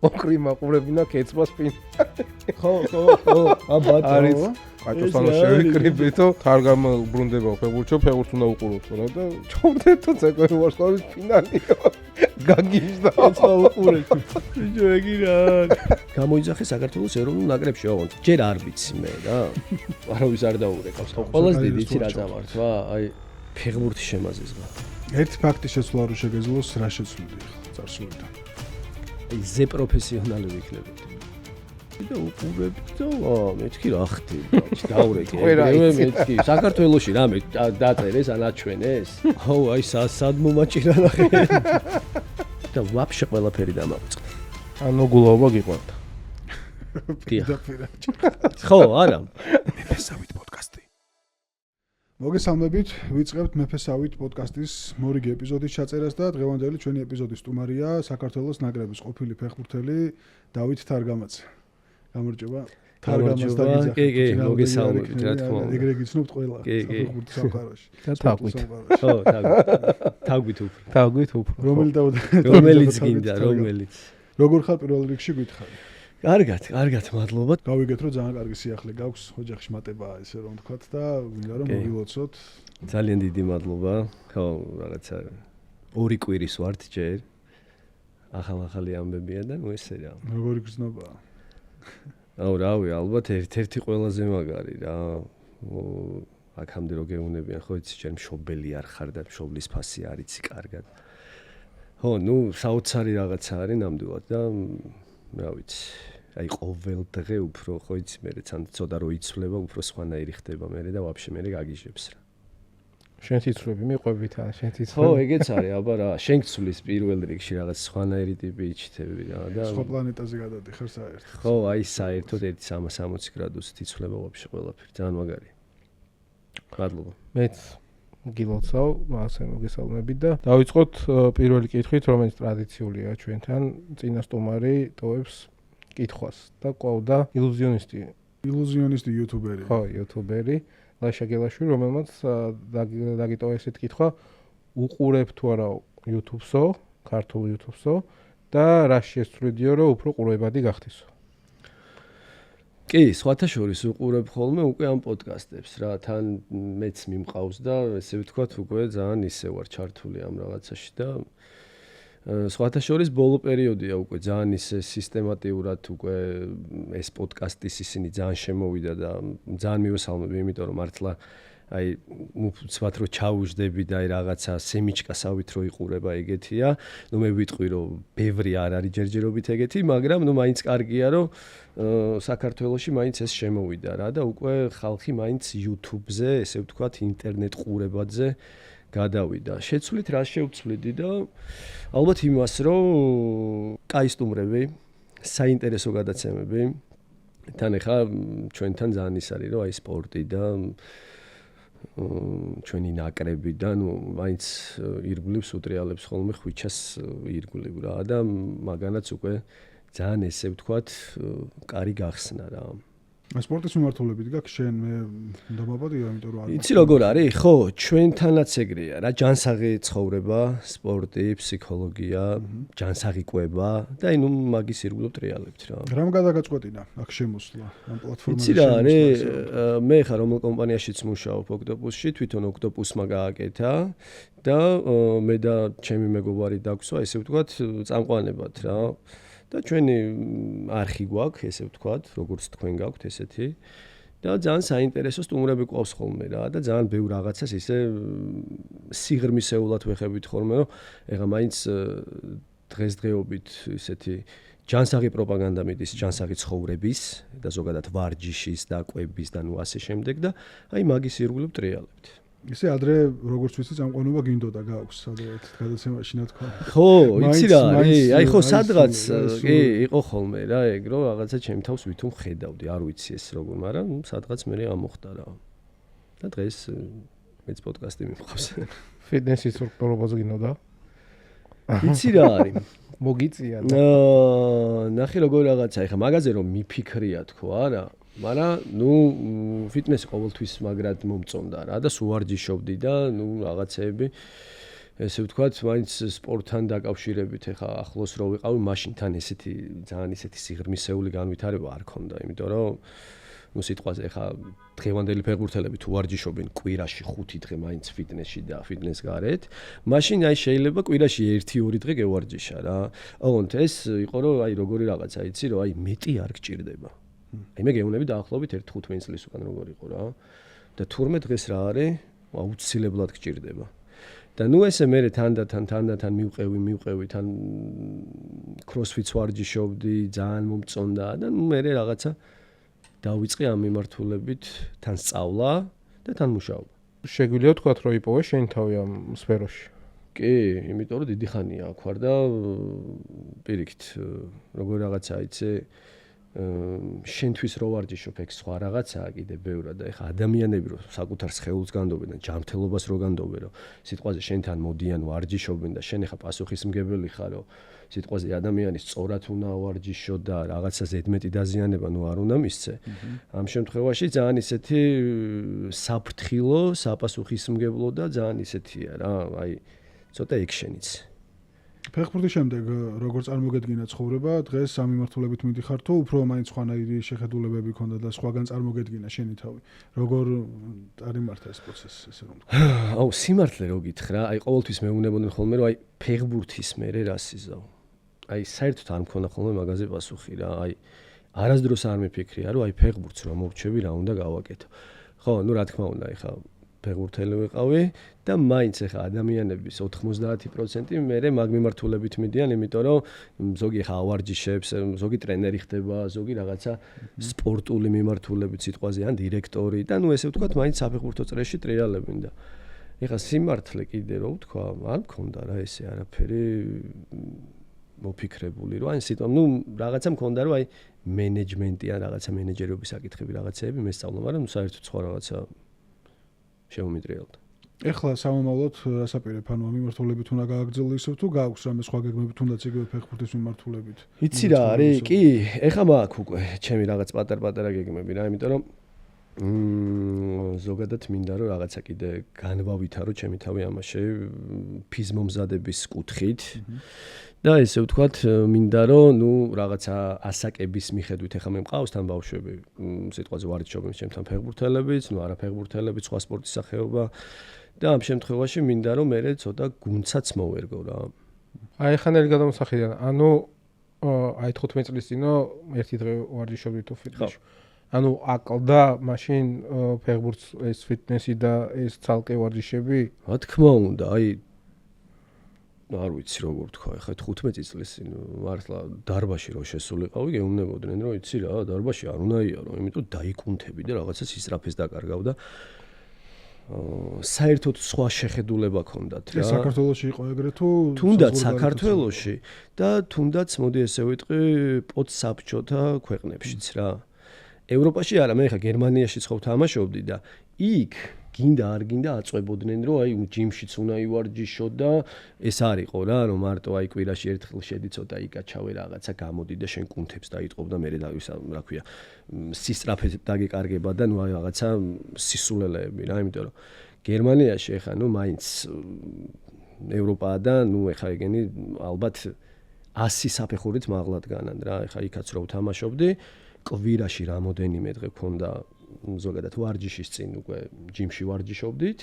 მოკრი მაყურებინა კეცბას ფინალი. ხო, არის კაჭოსანა შევიკრიბითო, თარგამ უბრუნდება ფეხბურთო, ფეხბურთს უნდა უყუროთ რა და ჩავდეთო ცეკვე ვარსკვლავის ფინალიო. გაგიჟდა. ეცვა უყურეთ. ბიჭო ეგი რა. გამოიძახე საქართველოს ეროვნულ ნაკრებში ოღონდ. ჯერ არ ვიცი მე რა. არავის არ დაურეკავს. ყველაზე დიდი იცი რა წავართვა? აი ფეხბურთის შემაზიზღა. ერთი ფაქტი შეცვლა რო შეგეძლოს რა შეცვლილი ახლა წარსულიდან. აი ზე პროფესიონალი ვიქნებით. და უყურებთ და მეთქი რა ხდება? დაურეკე. მეთქი საქართველოში რამე დაწერეს ანაჩვენეს? აუ აი სად მომაჭირა ნახე. და ვაფშე ყველაფერი დამაწყდა. ანუ გულაობა გიყვარდა. ხო, არა. მეფესავით პოდკასტი. მოგესალმებით, ვიწყებთ მეფესავით პოდკასტის მორიგი ეპიზოდის ჩაწერას და დღევანდელი ჩვენი ეპიზოდის სტუმარია საქართველოს ნაკრების ყოფილი ფეხბურთელი დავით თარგამაძე. გამარჯობა. თარგამაძე დაგიძახეთ. კი, მოგესალმებით, რა თქმა უნდა. ეგრე გიცნობთ ყველა ფეხბურთის სამყაროში. თაგვით. ხო, თაგვით უფრო. თაგვით უფრო. რომელიც გინდა, რომელიც. როგორ ხარ პირველ რიგში გითხარი? კარგად, მადლობა. გავიგეთ, რომ ძალიან კარგი სიახლე გაქვს, ოჯახში მატებაა ესე რომ ვთქვათ და მინდა რომ მოგილოცოთ. ძალიან დიდი მადლობა. ხო, რაღაცა 2 კვირის ვართ ჯერ. ახალი ამბებია და ნუ ესე რა. როგორი გრძნობაა? აუ რავი, ალბათ ერთ-ერთი ყველაზე მაგარი რა. აქამდე რო გეუნებიან, ხო იცი, ჯერ მშობელი არ ხარ და მშობლის ფასი არ იცი კარგად. ხო, ნუ საოცარი რაღაცა არის ნამდვილად და რა ვიცი. აი ყოველ დღე უფრო ხო იცი მე თან ცოტა რო იცვლება, უფრო სხვანაირი ხდება მე და ვაფშე მე გაგიჟებს რა. შენ თიცვლები მიყვებით ან შენ თიცვლები? ხო, ეგეც არის, აბა რა, შენ გცვლის პირველ რიგში რაღაც სხვანაირი ტიპი იჩთები რა და სხვა პლანეტაზე გადადიხარ საერთოდ. ხო, აი საერთოდ 160 გრადუსით იცვლება ვაფშე ყველაფერი, ძალიან მაგარი. მადლობა. მეც გილოცავ, ასე მოგესალმებით და დავიწყოთ პირველი კითხვით, რომელიც ტრადიციულია ჩვენთან. წინა სტუმარი ტოვებს კითხვას და ყვავდა ილუზიონისტი იუთუბერი. ხო, იუთუბერი ლაშა გელაშვილი, რომელმაც დაგიტოვა ესეთ კითხვა, უყურებ თუ არა YouTube-სო, ქართულ YouTube-სო და რა შეცვლიდიო, რომ უფრო ყურებადი გახდისო. კი, სხვათა შორის უყურებ ხოლმე უკვე ამ პოდკასტებს რა, თან მეც მიმყავს და ესე ვთქვათ, უკვე ძალიან ისე ვარ ჩართული ამ რაღაცაში და სხვათა შორის ბოლო პერიოდია უკვე ძალიან ისე სისტემატიურად უკვე ეს პოდკასტის ისინი ძალიან შემოვიდა და ძალიან მივესალმები, იმიტომ რომ მართლა აი უცბად რო ჩაუждები და აი რაღაცა სემიჩკასავით რო იყურება ეგეთია, ნუ მე ვიტყვი რომ ბევრი არ არის ჯერჯერობით ეგეთი, მაგრამ ნუ მაინც კარგია რომ საქართველოში მაინც ეს შემოვიდა რა და უკვე ხალხი მაინც YouTube-ზე, ესე ვთქვათ, ინტერნეტ ყურებაზე გადავიდა. შეცვლით რა შევცვლიდი და ალბათ იმას, რომ კაი სტუმრები, საინტერესო გადაცემები. თან ახლა ჩვენთან ძალიან ის არის, რომ აი სპორტი და ჩვენი ნაკრები და ნუ მაინც ირგვლივს უტრიალებს ხოლმე ხვიჩას ირგვლივ რა და მაგანაც უკვე ძალიან ესე ვთქვათ, კარი გახსნა რა. სპორტის მიმართულებით გაქვს შენ მე დამაბადია, იმიტომ რომ იცი როგორ არის? ხო, ჩვენთანაც ეგრეა რა, ჯანსაღი ცხოვრება, სპორტი, ფსიქოლოგია, ჯანსაღი კვება და აი ნუ მაგის ირგვლივ ტრიალებთ რა. რამ გადაგაწყვეტინა აქ შემოსვლა ამ პლატფორმაზე? იცი რა არის? მე ხარ რომელ კომპანიაშიც მუშაობ ოქტოპუსში, თვითონ ოქტოპუსმა გააკეთა და მე და ჩემი მეგობარი დაგვსვა, ესე ვთქვათ, წამყვანებად რა. და ჩვენი არხი გვაქვს, ესე ვთქვათ, როგორც თქვენ გაქვთ ესეთი. და ძალიან საინტერესო სტუმრები ყავს ხოლმე რა და ძალიან ბევრ რაღაცას ისე სიღრმისეულად ვეხებით ხოლმე, რომ ეხლა მაინც დღესდღეობით ისეთი ჯანსაღი პროპაგანდა მიდის ჯანსაღი ცხოვრების და ზოგადად ვარჯიშის და კვების და ნუ ასე შემდეგ და აი მაგის ირგვლივ ტრიალებთ. ისე ადრე როგორც ვიცი წამყვანობა გინდოდა გაქვს სადღაც გადაცემაში ნათქვა. ხო, იცი რა არის? აი ხო სადღაც კი იყო ხოლმე რა ეგ რომ რაღაცა ჩემ თავს ვითომ ხედავდი, არ ვიცი ეს როგორ, მაგრამ სადღაც მე ამოხდა რა. და დღეს მეც პოდკასტი მიმყავს. ფიტნესის სტრუქტურაზე გინოდა? იცი რა არის? მოგიწია და ნახე როგორ რაღაცა, ეხა მაგაზე რომ მიფიქრია თქო არა, მაგრამ ნუ ფიტნესი ყოველთვის მაგრად მომწონდა რა და სუვარჯიშობდი და ნუ რაღაცეები ესე ვთქვათ, მაინც სპორტთან დაკავშირებით ეხა ახლოს რო ვიყავი, მაშინ თან ესეთი ძალიან ისეთი სიღრმისეული განვითარება არ ქონდა, იმიტომ რომ ну სიტყვაზე ეხა დღევანდელი ფეხბურთელები თუ ვარჯიშობენ კვირაში 5 დღე მაინც ფიტნესში და ფიტნეს გარეთ, მაშინ აი შეიძლება კვირაში 1-2 დღე გევარჯიშა რა. ოღონდ ეს იყო რომ აი როგორი რაღაცა იცი რომ აი მეტი არ გჭირდება. აი მე გეუბნები დაახლოებით 1-15 წლის უკან როგორ იყო რა. და თურმე დღეს რა არის, აუცილებლად გჭირდება. და ნუ ესე მე თანდათან მივყევი თან CrossFit ვარჯიშობდი, ძალიან მომწონდა და ნუ მე რაღაცა დავიწყე ამ მიმართულებით თან სწავლა და თან მუშაობა. შეგვიძლია ვთქვათ, რომ იპოვე შენი თავი ამ სფეროში. კი, იმიტომ რომ დიდი ხანია აქ ვარ და პირიქით როგორ რაღაცა იცი შენთვის რო ვარჯიშობ ეგ სხვა რაღაცაა კიდე ბევრად და ეხა ადამიანები რო საკუთარ სხეულს განდობენ და ჯანმრთელობას რო განდობენ რომ სიტყვაზე შენთან მოდიან ვარჯიშობენ და შენ ეხა პასუხისმგებელი ხარ რომ სიტყვაზე ადამიანი სწორად უნდა ვარჯიშო და რაღაცა ზედმეტი დაზიანება ნუ არ უნდა მისცე. ამ შემთხვევაში ძალიან ისეთი საფრთხილო, საპასუხისმგებლო და ძალიან ისეთია რა, აი ცოტა ექშენიც. ფეხბურთის შემდეგ როგორ წარმოგედგინა ცხოვრება? დღეს ამ მიმართულებით მიდიხარ თუ უფრო მაინც სხვანაირი შეხედულებები ქონდა და სხვაგან წარმოგედგინა შენი თავი? როგორ არიმართა ეს პროცესი, ესე რომ ვთქვა? აუ, სიმართლე რო გითხრა, აი ყოველთვის მეუბნებოდნენ ხოლმე რომ აი ფეხბურთის მერე რა სიზავ. აი საერთოდ არ მქონდა ხოლმე მაგაზე პასუხი რა. აი არასდროს არ მიფიქრია რომ აი ფეხბურთს რომ მოვჩები რა უნდა გავაკეთო. ხო, ნუ რა თქმა უნდა, ეხა ფეხბურთელი ვიყავი და მაინც ეხა ადამიანების 90% მერე მაგ მიმართულებით მიდიან, იმიტომ რომ ზოგი ეხა ავარჯიშებს, ზოგი ტრენერი ხდება, ზოგი რაღაცა სპორტული მიმართულებით სიტყვაზე ან დირექტორი და ნუ ესე ვთქვათ, მაინც საფეხბურთო წრეში ტრიალებინ და ეხა სიმართლე კიდე რო ვთქვა, არ მქონდა რა ესე არაფერი მოფიქრებული, რომ აი სიტყვა, ნუ რაღაცა მქონდა, რომ აი მენეჯმენტი ან რაღაცა მენეჯერობის საკითხები რაღაცეები მესწავლა, მაგრამ ნუ საერთოდ სხვა რაღაცა შემომიტრიალდა. ეხლა სამომავლოდ რასაპირებ, ანუ ამ მიმართულებით უნდა გააგრძელო ისევ თუ გააქვს რამე სხვა გეგმები თუნდაც იგივე ფეხბურთის მიმართულებით? იცი რა არის? კი, ეხლა მაქვს უკვე ჩემი რაღაც პატარ-პატარა გეგმები რა, იმიტომ რომ ზოგადად მინდა რომ რაღაცა კიდე განვავითარო ჩემი თავი ამაში ფიზმომზადების კუთხით. და ესე ვთქვათ, მინდა რომ ნუ რაღაცა ასაკების მიხედვით ეხლა მე მყავს თან ბავშვები, სიტყვაზე ვარჯიშობენ ჩემთან ფეხბურთელებიც, ნუ არა ფეხბურთელებიც, სხვა სპორტის სახეობა და ამ შემთხვევაში მინდა რომ მე ცოტა გუნცაც მოვერგო რა. აი ხანელი გადამოსახედიდან, ანუ აი 15 წლის წინო ერთი დღე ვარჯიშობდი თუ ფიტნესში. ანუ აკლდა მაშინ ფეხბურთს ეს ფიტნესი და ეს ცალკე ვარჯიშები? რა თქმა უნდა, აი არ ვიცი როგორ თქვა, ეხლა 15 წლის წინ მართლა დარბაში რო შესულიყავი, გეუბნებოდნენ რომ იცი რა, დარბაში არ უნდა იარო, იმიტომ დაიკუნთები და რაღაცა სისწრაფეს დაკარგავ და საერთოდ სხვა შეხედულება ქონდათ რა. საქართველოში იყო ეგრე თუ თუნდაც საქართველოში და თუნდაც მოდი ესე ვიტყვი პოდსაბჭოთა ქვეყნებშიც რა. ევროპაში არა, მე ხა გერმანიაში ცხოვრობ თამაშობდი და იქ გინდა არ გინდა აწვებოდნენ რომ აი ჯიმშიც უნდა ივარჯიშო და ეს არისო რა რომ მარტო აი კვირაში ერთხელ შედი ცოტა იკაჩავე რაღაცა გამოდი და შენ კუნთებს დაიწყობ და მე რა ქვია სისწრაფე დაგეკარგება და ნუ აი რაღაცა სისულელეები რა იმიტომ რომ გერმანიაში ხა ნუ მაინც ევროპაა და ნუ ხა ეგენი ალბათ 100 საფეხურით მაღლად განან რა ხა იქაც რო თამაშობდი კვირაში რამოდენიმე დღე მქონდა ზოგადად ვარჯიშის წინ უკვე ჯიმში ვარჯიშობდით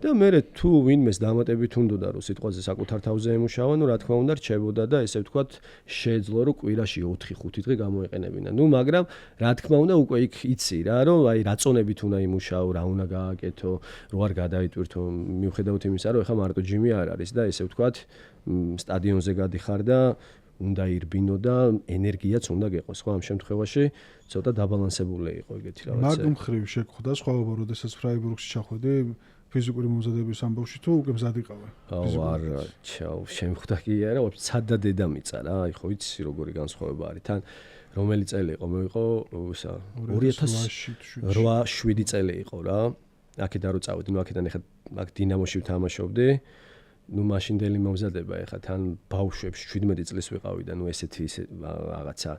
და მე თუ ვინმეს დამატებით უნდოდა რომ სიტყვაზე საკუთარ თავზე ემუშავა, ნუ რა თქმა უნდა რჩებოდა და ესე ვთქვათ შეეძლო რომ კვირაში 4-5 დღე გამოეყენებინა. ნუ მაგრამ რა თქმა უნდა უკვე იქ იცი რა რომ აი რაწონებით უნდა იმუშაო, რა უნდა გააკეთო, რო არ გადაიტვირთო მიუხედავად იმისა რომ ეხა მარტო ჯიმი არ არის და ესე ვთქვათ სტადიონზე გადიხარ და უნდა ირბინო და ენერგიაც უნდა გეყოს. ხო ამ შემთხვევაში ცოტა დაბალანსებული იყო ეგეთი რაღაცა. მაგ მხრივ შეგხვდა სხვაობა, როდესაც ფრაიბურგში ჩახვედი ფიზიკური მომზადების ამბავში თუ უკვე მზად იყავე? აუ არა, ჩაო, შემხვდა კი არა, ცადა დედამიწა რა, აი ხო იცი როგორი განსხვავება არის. თან რომელი წელი იყო? მე ვიყო 2008-7 წელი იყო რა. აქედან რო წავედი, ნუ აქედან ეხა აქ დინამოში ვთამაშობდი. ნუ მაშინდელი მომზადება ეხა თან ბავშვებს 17 წლის ვიყავი და ნუ ესეთი რაღაცა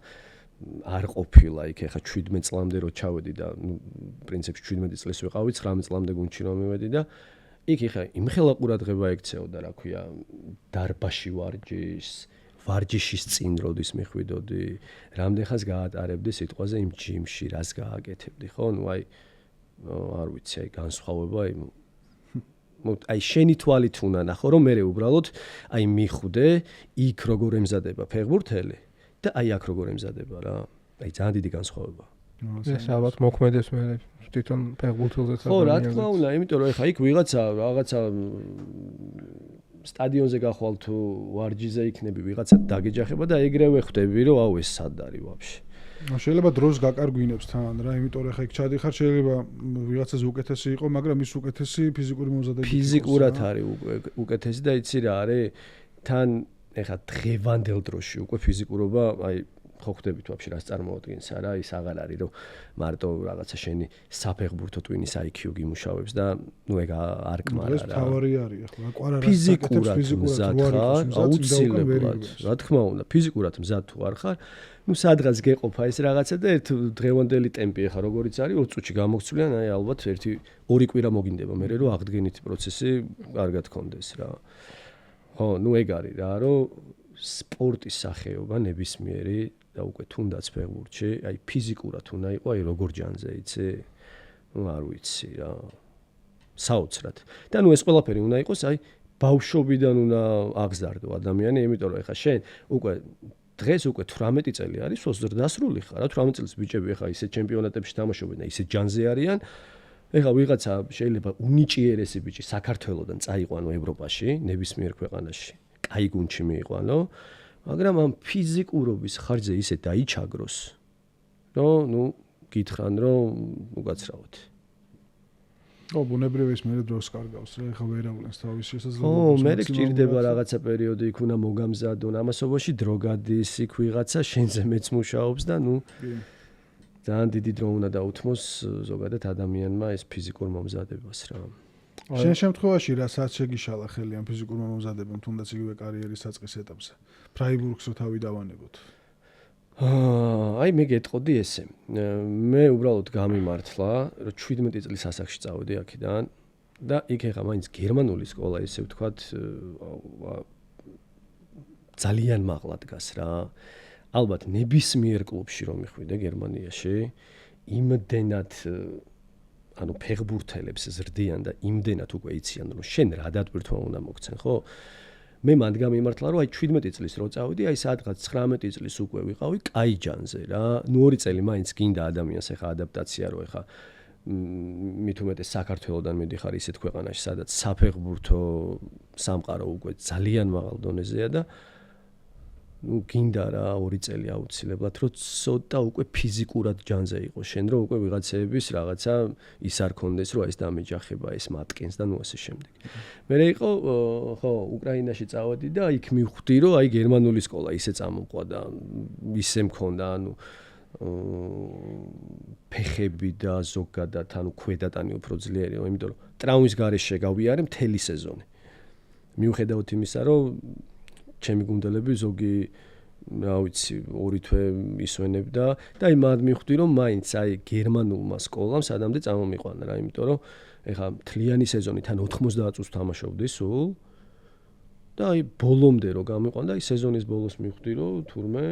არ ყოფილა იქ ეხა 17 წლამდე რო ჩავედი და ნუ პრინციპში 17 წლის ვიყავი 19 წლამდე გუნდში რომ მივედი და იქ ხა იმხელა ყურადღება ექცეოდა, რა ქვია, დარბაში ვარჯიშის წინ როდის მიხვიდოდი, რამდენ ხანს გაატარებდი სიტყვაზე იმ ჯიმში, რას გააკეთებდი, ხო? ნუ აი არ ვიცი, აი განსხვავება აი შენი თვალით უნდა ნახო, რომ მე უბრალოდ აი მიხვდე იქ როგორ ემზადება ფეხბურთელი და აი აქ როგორ ემზადება რა. აი ძალიან დიდი განსხვავება. ეს ალბათ მოქმედებს მე თვითონ ფეხბურთელზეც ხო, რა თქმა უნდა, იმიტომ რომ ეხა იქ რაღაცა სტადიონზე გახვალ თუ ვარჯიშზე იქნები, ვიღაცა დაგეჯახება და ეგრევე ხვდები, რომ აუ ეს სად არის ვაფშე. შეიძლება დროს გაკარგვინებს თან რა, იმიტომ რომ ეხა იქ ჩადიხარ, შეიძლება ვიღაცაზე უკეთესი იყო, მაგრამ ის უკეთესი ფიზიკური მომზადებით იყო. ფიზიკურად არის უკეთესი და იცი რა არის? თან ეხა დღევანდელ დროში უკვე ფიზიკურობა, აი ხო ხვდებით ვაფშე რას წარმოადგენს არა, ის აღარ არის რომ მარტო რაღაცა შენი საფეხბურთო ტვინის IQ გიმუშავებს და ნუ ეგ არ კმარა რა. ეს თავარი არის ახლა, აკوارა რა ფიზიკურად მზად ხარ, აუცილებლად, რა თქმა უნდა, ფიზიკურად მზად თუ არ ხარ, ნუ სადღაც გეყოფა ეს რაღაცა და ერთ დღევანდელი ტემპი ახლა როგორიც არის 20 წუთში გამოგცვლიან, აი ალბათ 1-2 კვირა მოგინდება მე რომ აღდგენითი პროცესი კარგად გქონდეს რა. ხო, ნუ ეგ არის რა, რომ სპორტის სახეობა ნებისმიერი და უკვე თუნდაც ფეხბურთში, აი ფიზიკურად უნდა იყო, აი როგორ ჯანზე იცი? ნუ არ ვიცი რა. საოცრად. და ნუ ეს ყველაფერი უნდა იყოს, აი ბავშვობიდან უნდა აღზარდო ადამიანი, იმიტომ რომ ეხა შენ უკვე დღეს უკვე 18 წელი არის, სულ დასრული ხარ, რა 18 წლის ბიჭები ეხა ისე ჩემპიონატებში თამაშობენ და ისე ჯანზე არიან. ეხა ვიღაცა შეიძლება უნიჭიერესი ბიჭი საქართველოსდან წაიყვანო ევროპაში, ნებისმიერ ქვეყანაში, კაი გუნდში მიიყვანო. მაგრამ ამ ფიზიკურობის ხარჯზე ისე დაიჩაგროს, რომ ნუ გითხრან, რომ უკაცრავად. ო, ბუნებრივი ის მე დროს კარგავს რა, ეხა ვერავლენს თავის შესაძლებლობას. ო, მე გჭირდება რაღაცა პერიოდი იქ უნდა მოგამზადონ, ამასობაში დრო გადის იქ ვიღაცა შენზე მეც მუშაობს და ნუ ძალიან დიდი დრო უნდა დაუთმოს ზოგადად ადამიანმა ეს ფიზიკურ მომზადებას რა. შენ შემთხვევაში რასაც შეგიშალა ხელი ამ ფიზიკურ მომზადებამ, თუნდაც იგივე კარიერის საწყის ეტაპზე. ფრაიბურგს რო თავი დავანებოთ. აი მე გეტყოდი ესე. მე უბრალოდ გამიმართლა, რომ 17 წლის ასაკში წავედი აქედან და იქ ეხა მაინც გერმანული სკოლა, ესე ვთქვათ, ძალიან მაღლა დგას რა. ალბათ ნებისმიერ კლუბში რომ მიხვიდე გერმანიაში, იმდენად ანუ ფეხბურთელებს ზრდიან და იმდენად უკვე იციან, რომ შენ რა დატვირთვა უნდა მოგცენ, ხო? მე მანდ გამიმართლა, რომ აი 17 წლის რო წავედი, აი სადღაც 19 წლის უკვე ვიყავი კაი ჯანზე რა. ნუ 2 წელი მაინც გინდა ადამიანს ეხა ადაპტაცია, რომ ეხა მით უმეტეს საქართველოსდან მიდიხარ ისეთ ქვეყანაში, სადაც საფეხბურთო სამყარო უკვე ძალიან მაღალ დონეზეა და ნუ გინდა რა 2 წელი აუცილებლად, რომ ცოტა უკვე ფიზიკურად ჯანზე იყო შენ, რომ უკვე ვიღაცების რაღაცა ის არ კონდეს, რომ ეს დამეჯახება, ეს მატკენს და ნუ ასე შემდეგ. მე იყო ხო, უკრაინაში წავედი და იქ მივხვდი, რომ აი გერმანული სკოლა ისე წამოყვა და ისე მქონდა, ანუ ფეხები და ზოგადად ანუ ქვედატანი უფრო ძლიერია, იმიტომ რომ ტრავმის გარეშე გავიარე მთელი სეზონი. მიუხედავად იმისა, რომ ჩემი გუნდელები ზოგი რა ვიცი 2 თვე ისვენებდა და აი მად მივხვდი რომ მაინც აი გერმანულმა სკოლამ სადამდე წამომიყვანა რა, იმიტომ რომ ეხა მთლიანი სეზონი თან 90 წუთს თამაშობდი სულ და აი ბოლომდე რო გამიყვანა და აი სეზონის ბოლოს მივხვდი რომ თურმე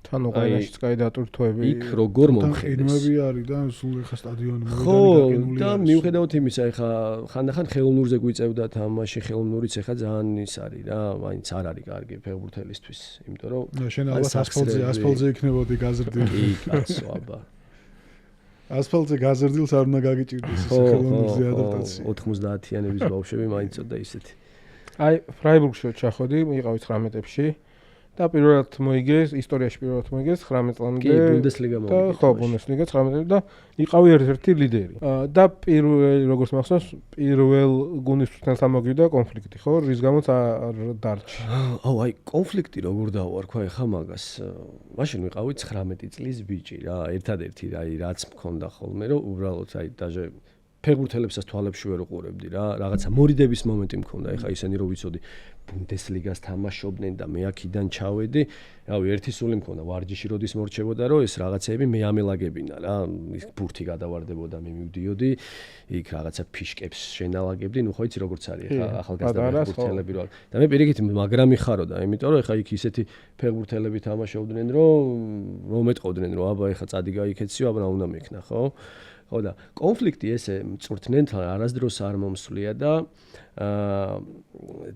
თან უკრაინაშიც კაი დატვირთვები იქ როგორ მომხდარს. იმები არის და სულ ეხა სტადიონი მოედანი გაკენული არის. და მიუხედავად იმისა, ეხა ხანდახან ხელოვნურზე გვიწევდა თამაში, ხელოვნურიც ეხა ძალიან ის არის რა, მაინც არ არის კარგი ფეხბურთელისთვის, იმიტომ რომ შენ ალბათ ასფალტზე იქნებოდი გაზრდილი. კი, კაცო, აბა. ასფალტზე გაზრდილს არ უნდა გაგიჭირდეს ეს ხელოვნურზე ადაპტაცია. 90-იანების ბავშვები მაინც ცოტა ისეთი. აი ფრაიბურგში ჩახოდი, იყავი 19-ებში. და პირველად მოიგეს, ისტორიაში პირველად მოიგეს 19 წლამდე. კი, ბუნდესლიგა მოიგეს. ხო, ბუნდესლიგა 19 და იყავი ერთ-ერთი ლიდერი. და პირველ როგორც მახსოვს, პირველ გუნდისთან სამოგივდა კონფლიქტი, ხო? რის გამოც არ დარჩი. აუ, აი, კონფლიქტი როგორ დავარქვა ეხა მაგას. მაშინ ვიყავი 19 წლის ბიჭი რა, ერთადერთი აი რაც მქონდა ხოლმე, რომ უბრალოდ აი დაჟე ფეხბურთელებსაც თვალებში ვერ უყურებდი რა, რაღაცა მორიდების მომენტი მქონდა, ეხა ისინი რო ვიცოდი ბუნდესლიგას თამაშობდნენ და მე აქედან ჩავედი, რავი, ერთი სული მქონდა, ვარჯიში როდის მორჩებოდა, რომ ეს რაღაცეები მე ამელაგებინა რა, ის ბურთი გადავარდებოდა, მე მივდიოდი, იქ რაღაცა ფიშკებს შენალაგებდი, ნუ ხო იცი როგორც არის, ეხა ახალგაზრდა ფეხბურთელები რო. და მე პირიქით მაგრა მიხაროდა, იმიტომ რომ ეხა იქ ისეთი ფეხბურთელები თამაშობდნენ, რომ მეტყოდნენ, რომ აბა ეხა წადი გაიქეციო, აბა რა უნდა მექნა, ხო? ხო და კონფლიქტი ესე მწვრთნენ არასდროს არ მომსვლია და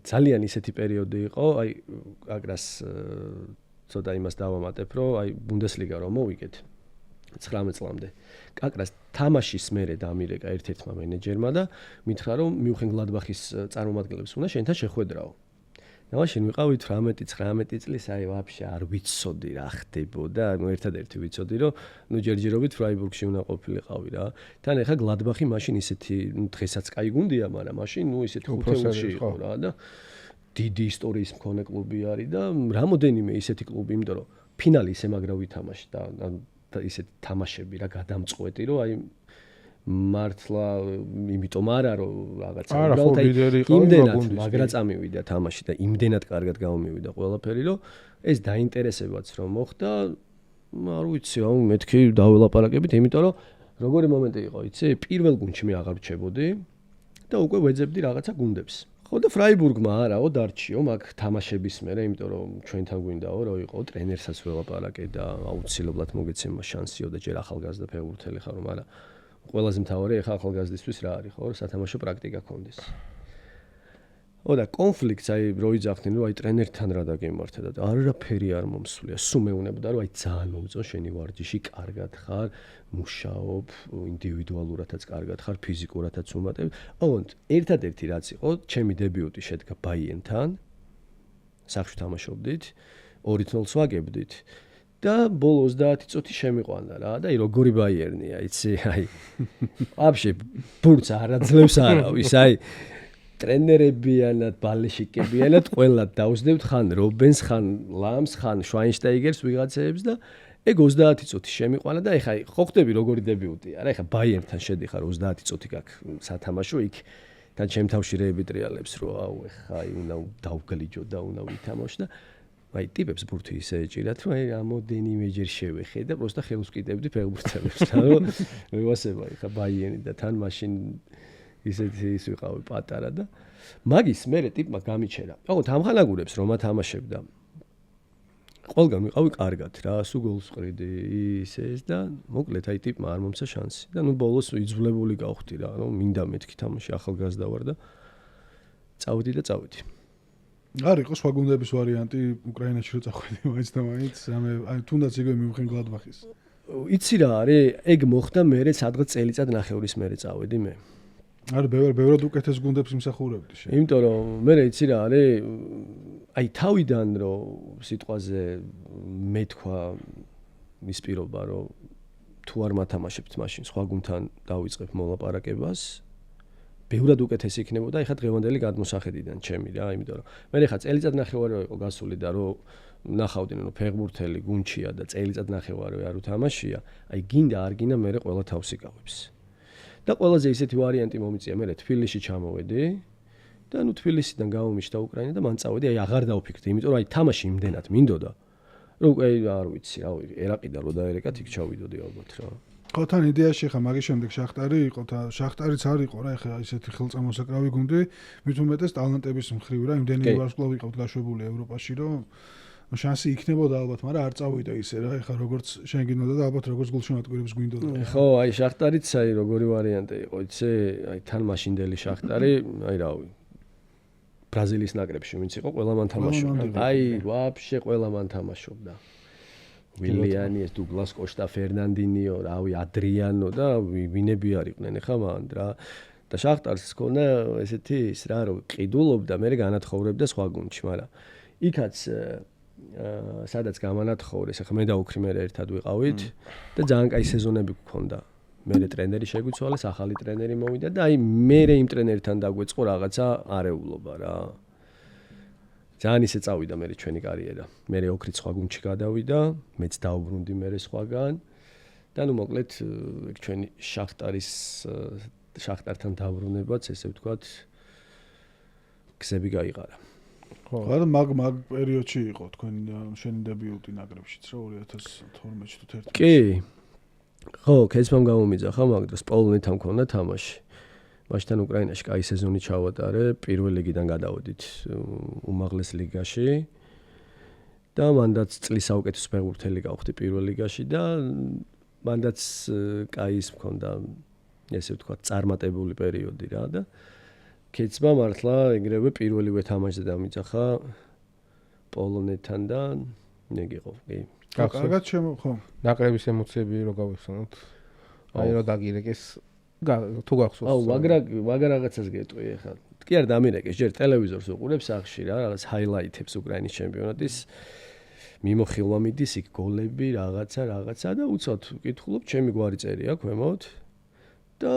ძალიან ისეთი პერიოდი იყო, აი აკრას ცოტა იმას დავამატებ, რომ აი ბუნდესლიგა რომ მოვიგეთ 19 წლამდე. აკრას თამაშის მერე დამირეკა ერთ-ერთმა მენეჯერმა და მითხრა რომ მიუხედავად გლადბახის წარმომადგენლებს უნდა შენთან შეხვედრაო. და მაშინ ვიყავით 18-19 წლის, აი ვაფშე არ ვიცოდი რა ხდებოდა, ერთადერთი ვიცოდი რომ ჯერჯერობით ფრაიბურგში უნდა ყოფილიყავი რა. თან ეხა გლადბახი მაშინ ისეთი, დღესაც კაი გუნდია, მაგრამ მაშინ ისეთი ხუთეულში იყო რა და დიდი ისტორიის მქონე კლუბი არის და რამოდენიმე ისეთი კლუბი, იმიტომ რომ ფინალი ისე მაგრა ვითამაშდა და ისეთი თამაშები რა გადამწყვეტი, რომ აი მართლა იმიტომ არა რომ რაღაცა იმდენად მაგრა წამივიდა თამაში და იმდენად კარგად გამომივიდა ყველაფერი რომ ეს დაინტერესებაც რომ მოხდა არ ვიცი აუ მეთქი დაველაპარაკებით იმიტომ რომ როგორი მომენტი იყო იცი პირველ გუნდში მე აღარ ვჩებოდი და უკვე ვეძებდი რაღაცა გუნდებს ხო და ფრაიბურგმა არაო დარჩიო მაგ თამაშების მერე იმიტომ რომ ჩვენთან გვინდაო რომ იყო ტრენერსაც ველაპარაკე და აუცილებლად მოგეცემა შანსიო და ჯერ ახალგაზრდა ფეხბურთელი ხარ მაგრამ ყველაზე მთავარი ახლა ახალგაზრდისთვის რა არის ხო სათამაშო პრაქტიკა ქონდეს. ო და კონფლიქტს აი რო იძახდნენ რომ აი ტრენერთან რა დაგემართა და არაფერი არ მომსვლია. სულ მეუნებოდა რომ აი ძალიან მომწონს შენი ვარჯიში, კარგად ხარ, მუშაობ, ინდივიდუალურადაც კარგად ხარ, ფიზიკურადაც უმატებ. ოღონდ ერთადერთი რაც იყო, ჩემი დებიუტი შედგა ბაიენთან. სახში თამაშობდით, 2-0-ს ვაგებდით. და ბოლო 30 წუთი შემიყვანა რა და აი როგორი ბაიერნია იცი აი ვაფშე ბურთს არაძლევს არავის აი ტრენერებიანად ბალეშიკებიანად ყველა დაუსდევთ ხან რობენს ხან ლამს ხან შვაინშტაიგერს ვიღაცეებს და ეგ 30 წუთი შემიყვანა და ეხა ხო ხდები როგორი დებიუტია რა ეხა ბაიერნთან შედიხარ 30 წუთი გაქვს სათამაშო იქ და ჩემ თავში რეები ტრიალებს რომ აუ ეხა აი უნდა დავგლიჯო და უნდა ვითამაშო და აი ტიპებს ბურთი ისე ეჭირათ რომ აი რამოდენიმეჯერ შევეხე და პროსტა ხელს ვკიდებდი ფეხბურთელებს რა რომ მევასება ხა ბაიენი და თან მაშინ ისეთი ის ვიყავი პატარა და მაგის მერე ტიპმა გამიჩერა ოღონდ ამხანაგურებს რომ ათამაშებდა ყველგან ვიყავი კარგად რა სულ გოლს ვყრიდი ისე ეს და მოკლედ აი ტიპმა არ მომცა შანსი და ნუ ბოლოს იძულებული გავხდი რა რომ მინდა მეთქი თამაში ახალგაზრდა ვარ და წავედი და წავედი არ იყო სხვა გუნდების ვარიანტი უკრაინაში რო წახვედი მაინც და მაინც აი თუნდაც იგივე მიუხედავად გლადბახის იცი რა არის ეგ მოხდა მე სადღაც წელიწად ნახევრის მერე წავედი მე არ ბევრად უკეთეს გუნდებს იმსახურებდი შენ იმიტომ რომ მე იცი რა არის აი თავიდან რომ სიტყვაზე მე თქვა ის პირობა რომ თუ არ მათამაშებთ მაშინ სხვა გუნდთან დავიწყებ მოლაპარაკებას ბევრად უკეთესი იქნებოდა ეხა დღევანდელი გადმოსახედიდან ჩემი რა იმიტომ რომ მე ეხა წელიწად ნახევარი იყო გასული და რომ ნახავდნენ რომ ფეხბურთელი გუნდშია და წელიწად ნახევარი არ უთამაშია აი გინდა არ გინდა მე ყველა თავს იკავებს და ყველაზე ისეთი ვარიანტი მომიწია მე თბილისში ჩამოვედი და ნუ თბილისიდან გავუმიშდა უკრაინა და მან წავედი აი აღარ დავფიქრდი იმიტომ რომ აი თამაში იმდენად მინდოდა რომ უკვე არ ვიცი რავი ერაყიდან რო დაერეკათ იქ ჩავიდოდი ალბათ რა ხო თან იდეაში ხა მაგის შემდეგ შახტარი იყო და შახტარიც არ იყო რა ეხლა ისეთი ხელწამოსაკრავი გუნდი მით უმეტეს ტალანტების მხრივ რა იმდენი ვარსკვლავი ყავთ გაშვებული ევროპაში რომ შანსი იქნებოდა ალბათ მაგრამ არ წავიდა ისე რა ეხლა როგორც შენ გინდოდა და ალბათ როგორც გულშემატკივრებს გვინდოდა ხო აი შახტარიც აი როგორი ვარიანტი იყო იცი აი თან მაშინდელი შახტარი აი რავი ბრაზილიის ნაკრებში ვინც იყო ყველა მან თამაშობდა აი ვაფშე ყველა მან თამაშობდა ვილიანი ეს დუგლას კოშტა ფერნანდინიო რავი ადრიანო და ვინები არიყვნენ ხა მან რა და შახტარს ჰქონდა ესეთი ის რა რომ ყიდულობდა მე განათხოვრებდა სხვა გუნდში მაგრამ იქაც სადაც გამანათხოვრეს ახლა მე და უქრი მე ერთად ვიყავით და ძალიან კაი სეზონები გქონდა მე ტრენერი შეგვიცვალეს ახალი ტრენერი მოვიდა და აი მე იმ ტრენერთან დაგვეწყო რაღაცა არეულობა რა ძალიან ისე წავიდა მე ჩვენი კარიერა. მე ოქრით სხვა გუნდში გადავიდა, მეც დავბრუნდი მე სხვაგან. და ნუ მოკლედ ჩვენი შახტარის შახტართან დაბრუნებაც, ესე ვთქვათ, გზები გაიყარა. ხო, მაგ პერიოდში იყო თქვენი შენი დებიუტი ნაკრებშიც რა 2012 თუ 2011. კი. ხო, კეცმამ გამომიძახა მაგ დროს პოლონეთთან მქონდა თამაში. მაშინ უკრაინაში კაი სეზონი ჩავატარე, პირველ ლიგიდან გადავედით უმაღლეს ლიგაში. და მანდაც წლის საუკეთესო ფეხბურთელი გავხდი პირველ ლიგაში და მანდაც კაის მქონდა ესე ვთქვათ წარმატებული პერიოდი რა და კეცმა მართლა ეგრევე პირველივე თამაშზე დამიძახა პოლონეთთან და მეგიყო კი კარგად ხო ნაკრების ემოციები რო გავიხსენოთ აი რო დაგირეკეს თუ გახსოვს აუ მაგრა რაღაცას გეტყვი ახლა კი არ დამირეკეს ჯერ ტელევიზორს უყურებ სახში რა რაღაც ჰაილაითებს უკრაინის ჩემპიონატის მიმოხილვა მიდის იქ გოლები რაღაცა და უცოდ ვკითხულობ ჩემი გვარი წერია ქვემოთ და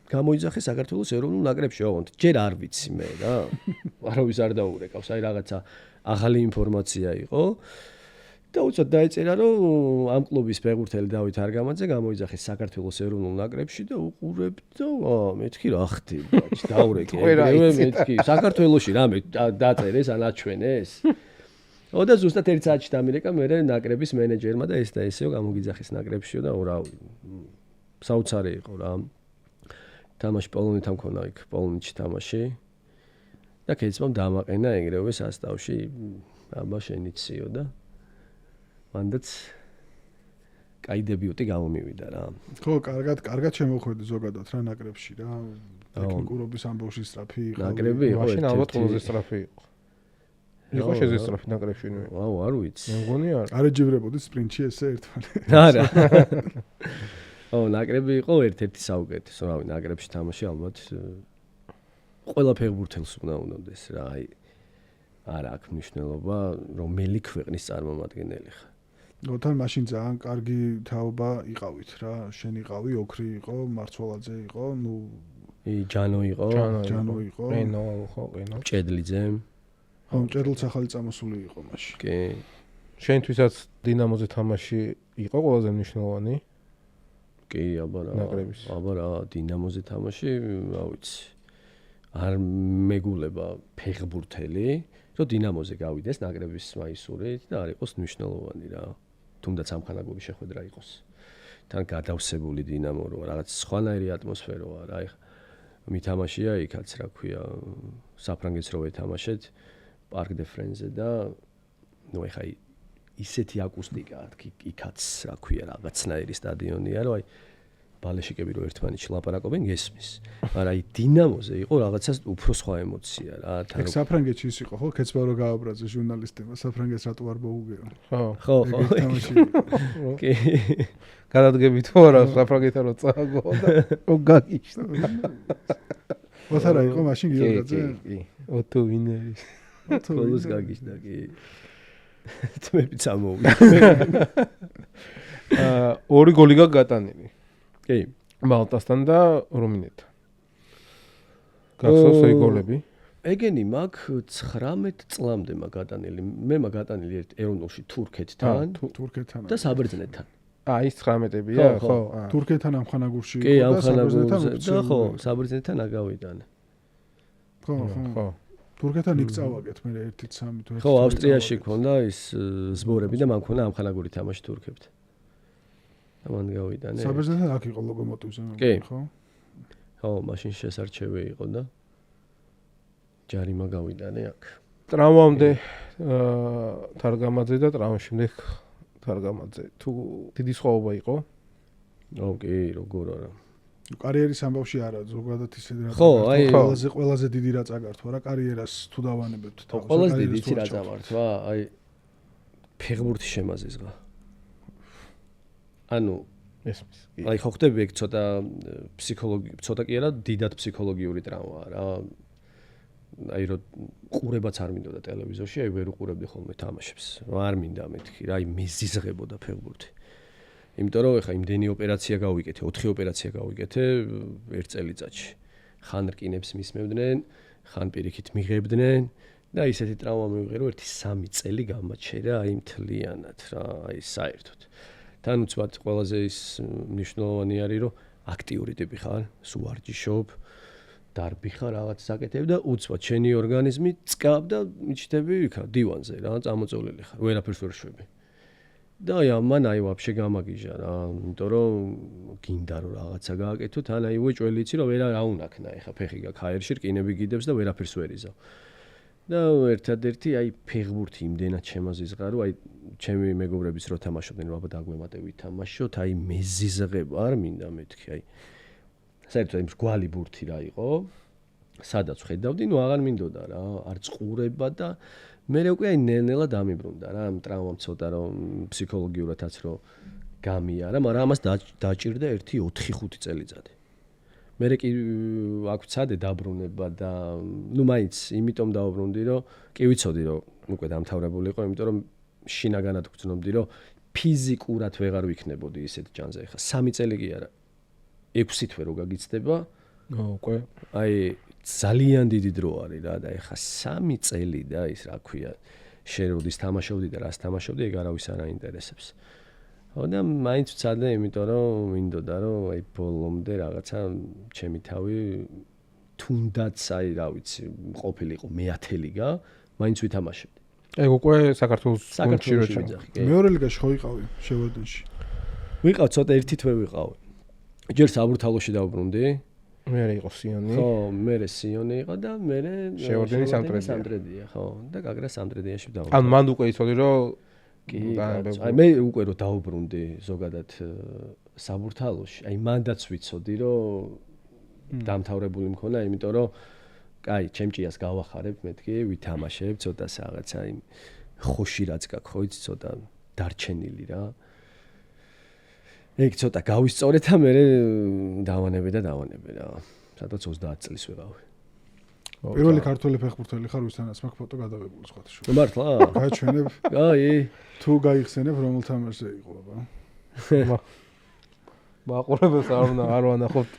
გამოიძახე საქართველოს ეროვნულ ნაკრებში ოღონდ ჯერ არ ვიცი მე რა არავის არ დაურეკავს აი რაღაცა ახალი ინფორმაცია იყო და უცოდ დაეწერა რომ ამ კლუბის ფეხბურთელი დავით არგამაძე გამოიძახეს საქართველოს ეროვნულ ნაკრებში და უყურებ და მეთქი რა ხდება დაურეკე ეგრევე მეთქი საქართველოში რამე დაწერეს ან აჩვენეს და ზუსტად 1 საათში დამირეკა მე ნაკრების მენეჯერმა და ეს და ესეო გამოგიძახეს ნაკრებშიო და რა საოცარი იყო რა თამაში პოლონეთთან მქონდა იქ პოლონეთში თამაში და კეცმამ დამაყენა ეგრევე სასტავში აბა შენიციო და მანდაც კაი დებიუტი გამომივიდა რა ხო კარგად შემოხვედი ზოგადად რა ნაკრებში რა ტექნიკურობის ამბავში სწრაფი იყო ნაკრები იყო მაშინ ალბათ ყველაზე სწრაფი იყო შეზე სწრაფი ნაკრებში აუ არ ვიცი მე მგონი არ ეჯიბრებოდი სპრინტში ესე ერთმანეთს არა ნაკრები იყო ერთ-ერთი საუკეთესო რავი ნაკრებში თამაში ალბათ ყველა ფეხბურთელს უნდადეს რა აი არ აქვს მნიშვნელობა რომელი ქვეყნის წარმომადგენელი ხარ თან მაშინ ძალიან კარგი თაობა იყავით რა შენ იყავი ოქრი იყო მარცვალაძე იყო ნუ ჯანო იყო ყენო ხო ყენო ჭედლიძე ხო ჭედლიც ახალი წამოსული იყო მაშინ კი შენთვისაც დინამოზე თამაში იყო ყველაზე მნიშვნელოვანი კი აბა რა დინამოზე თამაში რა ვიცი არ მეგულება ფეხბურთელი რომ დინამოზე გავიდეს ნაკრების მაისურით და არ იყოს მნიშვნელოვანი რა თუნდაც ამხანაგური შეხვედრა იყოს თან გადავსებული დინამო რო რაღაც სხვანაირი ატმოსფეროა რა მითამაშია იქაც რა ქვია საფრანგეთს რო ეთამაშეთ პარკ დე ფრენზე და ნუ ეხა ისეთი აკუსტიკა იქაც რა ქვია რაღაცნაირი სტადიონია რომ აი ბალეშიკები რო ერთმანეთში ლაპარაკობენ გესმის მაგრამ აი დინამოზე იყო რაღაცას უფრო სხვა ემოცია რა თან ეგ საფრანგეთში ის იყო ხო კეცმა რო გააბრაზა ჟურნალისტებმა საფრანგეთს რატო არ მოუგეო ხო კი გადადგებით თუ არა საფრანგეთთან რო წააგო და გაგიშტა ოთარა იყო მაშინ გიორგაძე კი ოტო ვინერი კოლოს გაგიშტა კი თმები წამოვიდა ორი გოლი გატანილი კი მალტასთან და რუმინეთთან გახსოვს ეგ გოლები ეგენი მაგ 19 წლამდე მაგატანილი მე მაგატანილი ეროვნულში თურქეთთან და საბერძნეთთან ის 19-ებია ხო თურქეთთან ამხანაგურში იყო და საბერძნეთთან და ხო საბერძნეთთან აგავიტანე ხო თურქეთთან იქ წავაგეთ მე 1-3 თუ ხო ავსტრიაში ქონდა ის ზბორები და მან ქონდა ამხანაგური თამაში თურქებთან და მან გავიტანე საბერძნეთთან აქ იყო ლოკომოტივზე კი ხო ხო მაშინ შესარჩევი იყო და ჯარიმა გავიტანე აქ ტრავმამდე თარგამაძე და ტრავმის შემდეგ თარგამაძე თუ დიდი სხვაობა იყო კი როგორ არა კარიერის ამბავში არა ზოგადად ისე რა ხო აი ყველაზე დიდი რა წაგართვა რა კარიერას თუ დავანებებთ თავს ყველაზე დიდი იცი რა წამართვა აი ფეხბურთი შემაზიზღა ანუ ესმის აი ხო ხდები ეგ ცოტა ცოტა კი არა დიდად ფსიქოლოგიური ტრავმაა რა აი რო ყურებაც არ მინდოდა ტელევიზორში აი ვერ უყურებდი ხოლმე თამაშებს არ მინდა მეთქი რა აი მეზიზღებოდა ფეხბურთი იმიტომ რომ ეხა იმდენი ოპერაცია გავიკეთე 4 ოპერაცია გავიკეთე ერთ წელიწადში ხან რკინებს მისმევდნენ ხან პირიქით მიღებდნენ და ისეთი ტრავმა მივიღე რომ 1-3 წელი გამაჩერა აი მთლიანად რა აი საერთოდ თან უცბად ყველაზე ის მნიშვნელოვანი არის რომ აქტიური ტიპი ხარ, სულ ვარჯიშობ, დარბი ხარ რაღაც საკეთებ და უცბად შენი ორგანიზმი წკავ და მიჩნდები იქა დივანზე რა, წამოწოლილი ხარ, ვერაფერს ვერ შვები. და ამან ვაფშე გამაგიჟა რა, იმიტომ რომ გინდა რომ რაღაცა გააკეთო, თან უეჭველი იცი რომ რა უნაქნა, ეხა ფეხი გაქვს ჰაერში, რკინები გიდებს და ვერაფერს ვერ იზავ. და ერთადერთი ფეხბურთი იმდენად შემოზიზღა რომ ჩემი მეგობრებიც რო თამაშობდნენ რომ აბა დაგვემატე ვითამაშოთ, მეზიზღება არ მინდა მეთქი, საერთოდ მრგვალი ბურთი რა იყო, სადაც ხედავდი, აღარ მინდოდა რა, არ წყურება და მე უკვე ნელ-ნელა დამიბრუნდა რა, ამ ტრავმამ ცოტა რომ ფსიქოლოგიურადაც რომ გამიარა, მაგრამ ამას დაჭირდა 4-5 წელიწადი. მე კი აქ ვცადე დაბრუნება და მაინც იმიტომ დავბრუნდი რომ კი ვიცოდი რომ უკვე დამთავრებული იყო, იმიტომ რომ შინაგანად ვგრძნობდი რომ ფიზიკურად ვეღარ ვიქნებოდი ისეთ ჯანზე. ხა 3 წელი კი არა. 6 თვე რო გაგიცდება, უკვე ძალიან დიდი დრო არის რა და ეხა 3 წელი და ის რა ქვია შეროდის თამაშობდი და რას თამაშობდი, ეგ არავის არ აინტერესებს. და მაინც ვცადე, იმიტომ რომ მინდოდა რომ ბოლომდე რაღაცა ჩემი თავი თუნდაც რა ვიცი, ყოფილიყო მე-10 ლიგა, მაინც ვითამაშებდი. ეგ უკვე საქართველოს გუნდში რო ვიძახი. მეორე ლიგაში ხო იყავი შევარდენში? ვიყავ ცოტა ერთი თვე ვიყავ. ჯერ საბურთალოში დავბრუნდი. მე იყო სიონი. ხო, მე სიონი იყო და მე შევარდენი სამტრედია, ხო, და გაგრა სამტრედიაში დავბრუნდი. ან მან უკვე იცოდი რომ მე უკვე რომ დავბრუნდი ზოგადად საბურთალოში, მანდაც ვიცოდი რომ დამთავრებული მქონა, იმიტომ რომ ჩემ ჭიას გავახარებ მეთქი, ვითამაშებ ცოტა რაღაცა ხოში რაც გაქვს, ხო იცი, ცოტა დარჩენილი რა. ეგ ცოტა გავისწორე და მე დავანებე რა. სადაც 30 წლის ვიყავი. პირველი ქართველი ფეხბურთელი ხარ, ვისთანაც მაქვს ფოტო გადავებული სხვათა შორის. მართლა? გაჩვენებ. თუ გაიხსენებ რომელ თამაშზე იყო აბა. მაყურებელს არ ვანახოთ.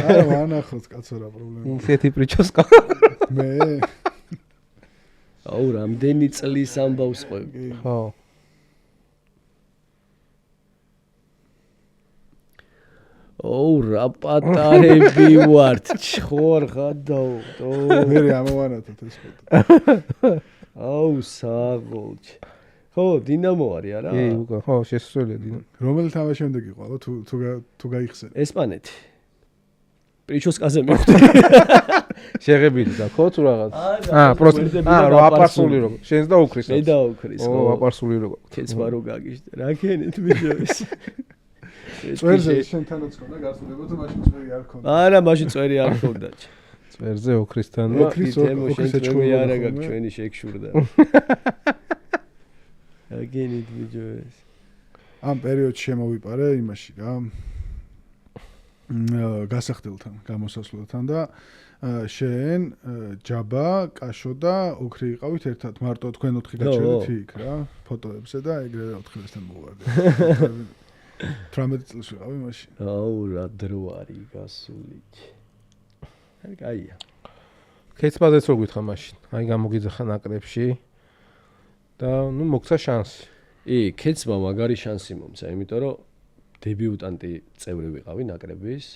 არა, ვანახოთ, კაცო რა პრობლემა. ისეთი პრიჩოსკა. მე. რამდენი წლის ამბავს ყვები. ხო. რა პატარები ვართ, ხوار გადავ. მე ამოვანათოთ ეს ფოტო. საღოლჯ. ხო, დინამო არის არა? ხო, შესასვლელია დინამო. რომელი თამაშამდე იყო, აბა თუ გაიხსენე. ესპანეთი. პრიჩოსკაზე მივხვდი. შეღებილი და ხო თუ რაღაც. რო აპარსული რო. შენს და უქრის. მე დაუქრის, ხო. აპარსული რო. კეცვა რო გაგიშდა. რა ქენით მიჯოს. წვერზე შენთანაც ხონდა გასულება თუ მაშინ წვერი არ ხონდა? არა, მაშინ წვერი არ ხონდა. წვერზე ოქრისთან. ოქრის ეჭვი არა გაქვს ჩვენი შეგშურდა. აგენით მიჯოს. ამ პერიოდში შემოვიპარე იმაში რა. გასახდელთან, გამოსასვლელთან და შენ ჯაბა, კაშო და ოქრი იყავით ერთად, მარტო თქვენ 4 გაჩერდით იქ რა, ფოტოებზე და ეგრევე 4-დან მოვარდეთ. 18 წელს ვიყავი მაშინ. რა დრო არის გასული. კაია. ქეცბაზეც რო გითხრა მაშინ. გამოგიძახა ნაკრებში და მოგცა შანსი. ქეცბა მაგარი შანსი მომცა, იმიტომ რომ დებიუტანტი წევრი ვიყავი ნაკრების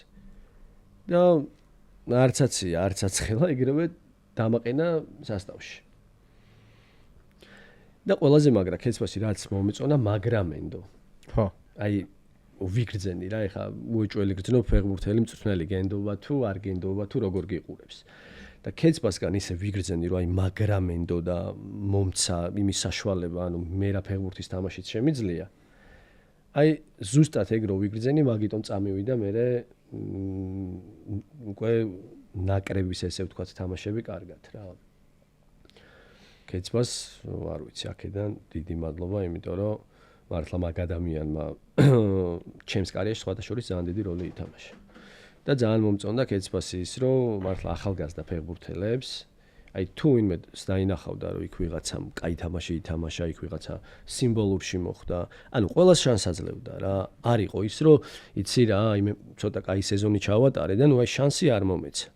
და არცაც ხელა ეგრევე დამაყენა სასტავში. და ყველაზე მაგრა ქეცბაში რაც მომეწონა მაგრამენდო. ხო. ვიგრძენი რა, ეხა უეჭველი გრძნობ ფეხბურთელი მწვრთნელი გენდობა თუ არ გენდობა თუ როგორ გიყურებს. და ქეცბასგან ისე ვიგრძენი რომ მაგრამენდო და მომცა იმის საშუალება, მე რა ფეხბურთის თამაშიც შემიძლია. ზუსტად ეგ რო ვიგრძენი, მაგიტომ წამივიდა მე უკვე ნაკრების ესე ვთქვათ თამაშები კარგად რა. ქეცბას არ ვიცი, აქედან დიდი მადლობა, იმიტომ რომ მართლა მაგ ადამიანმა ჩემს კარიერაში სხვათა შორის ძალიან დიდი როლი ითამაშა. და ძალიან მომწონდა ქეცბასი ის, რომ მართლა ახალგაზრდა ფეხბურთელებს, თუ ვინმე დაინახავდა, რომ იქ ვიღაცამ კაი თამაში ითამაშა, იქ ვიღაცა სიმბოლურში მოხვდა, ყველას შანსს აძლევდა რა. არ იყო ის, რომ იცი რა, ცოტა კაი სეზონი ჩავატარე და შანსი არ მომეცა.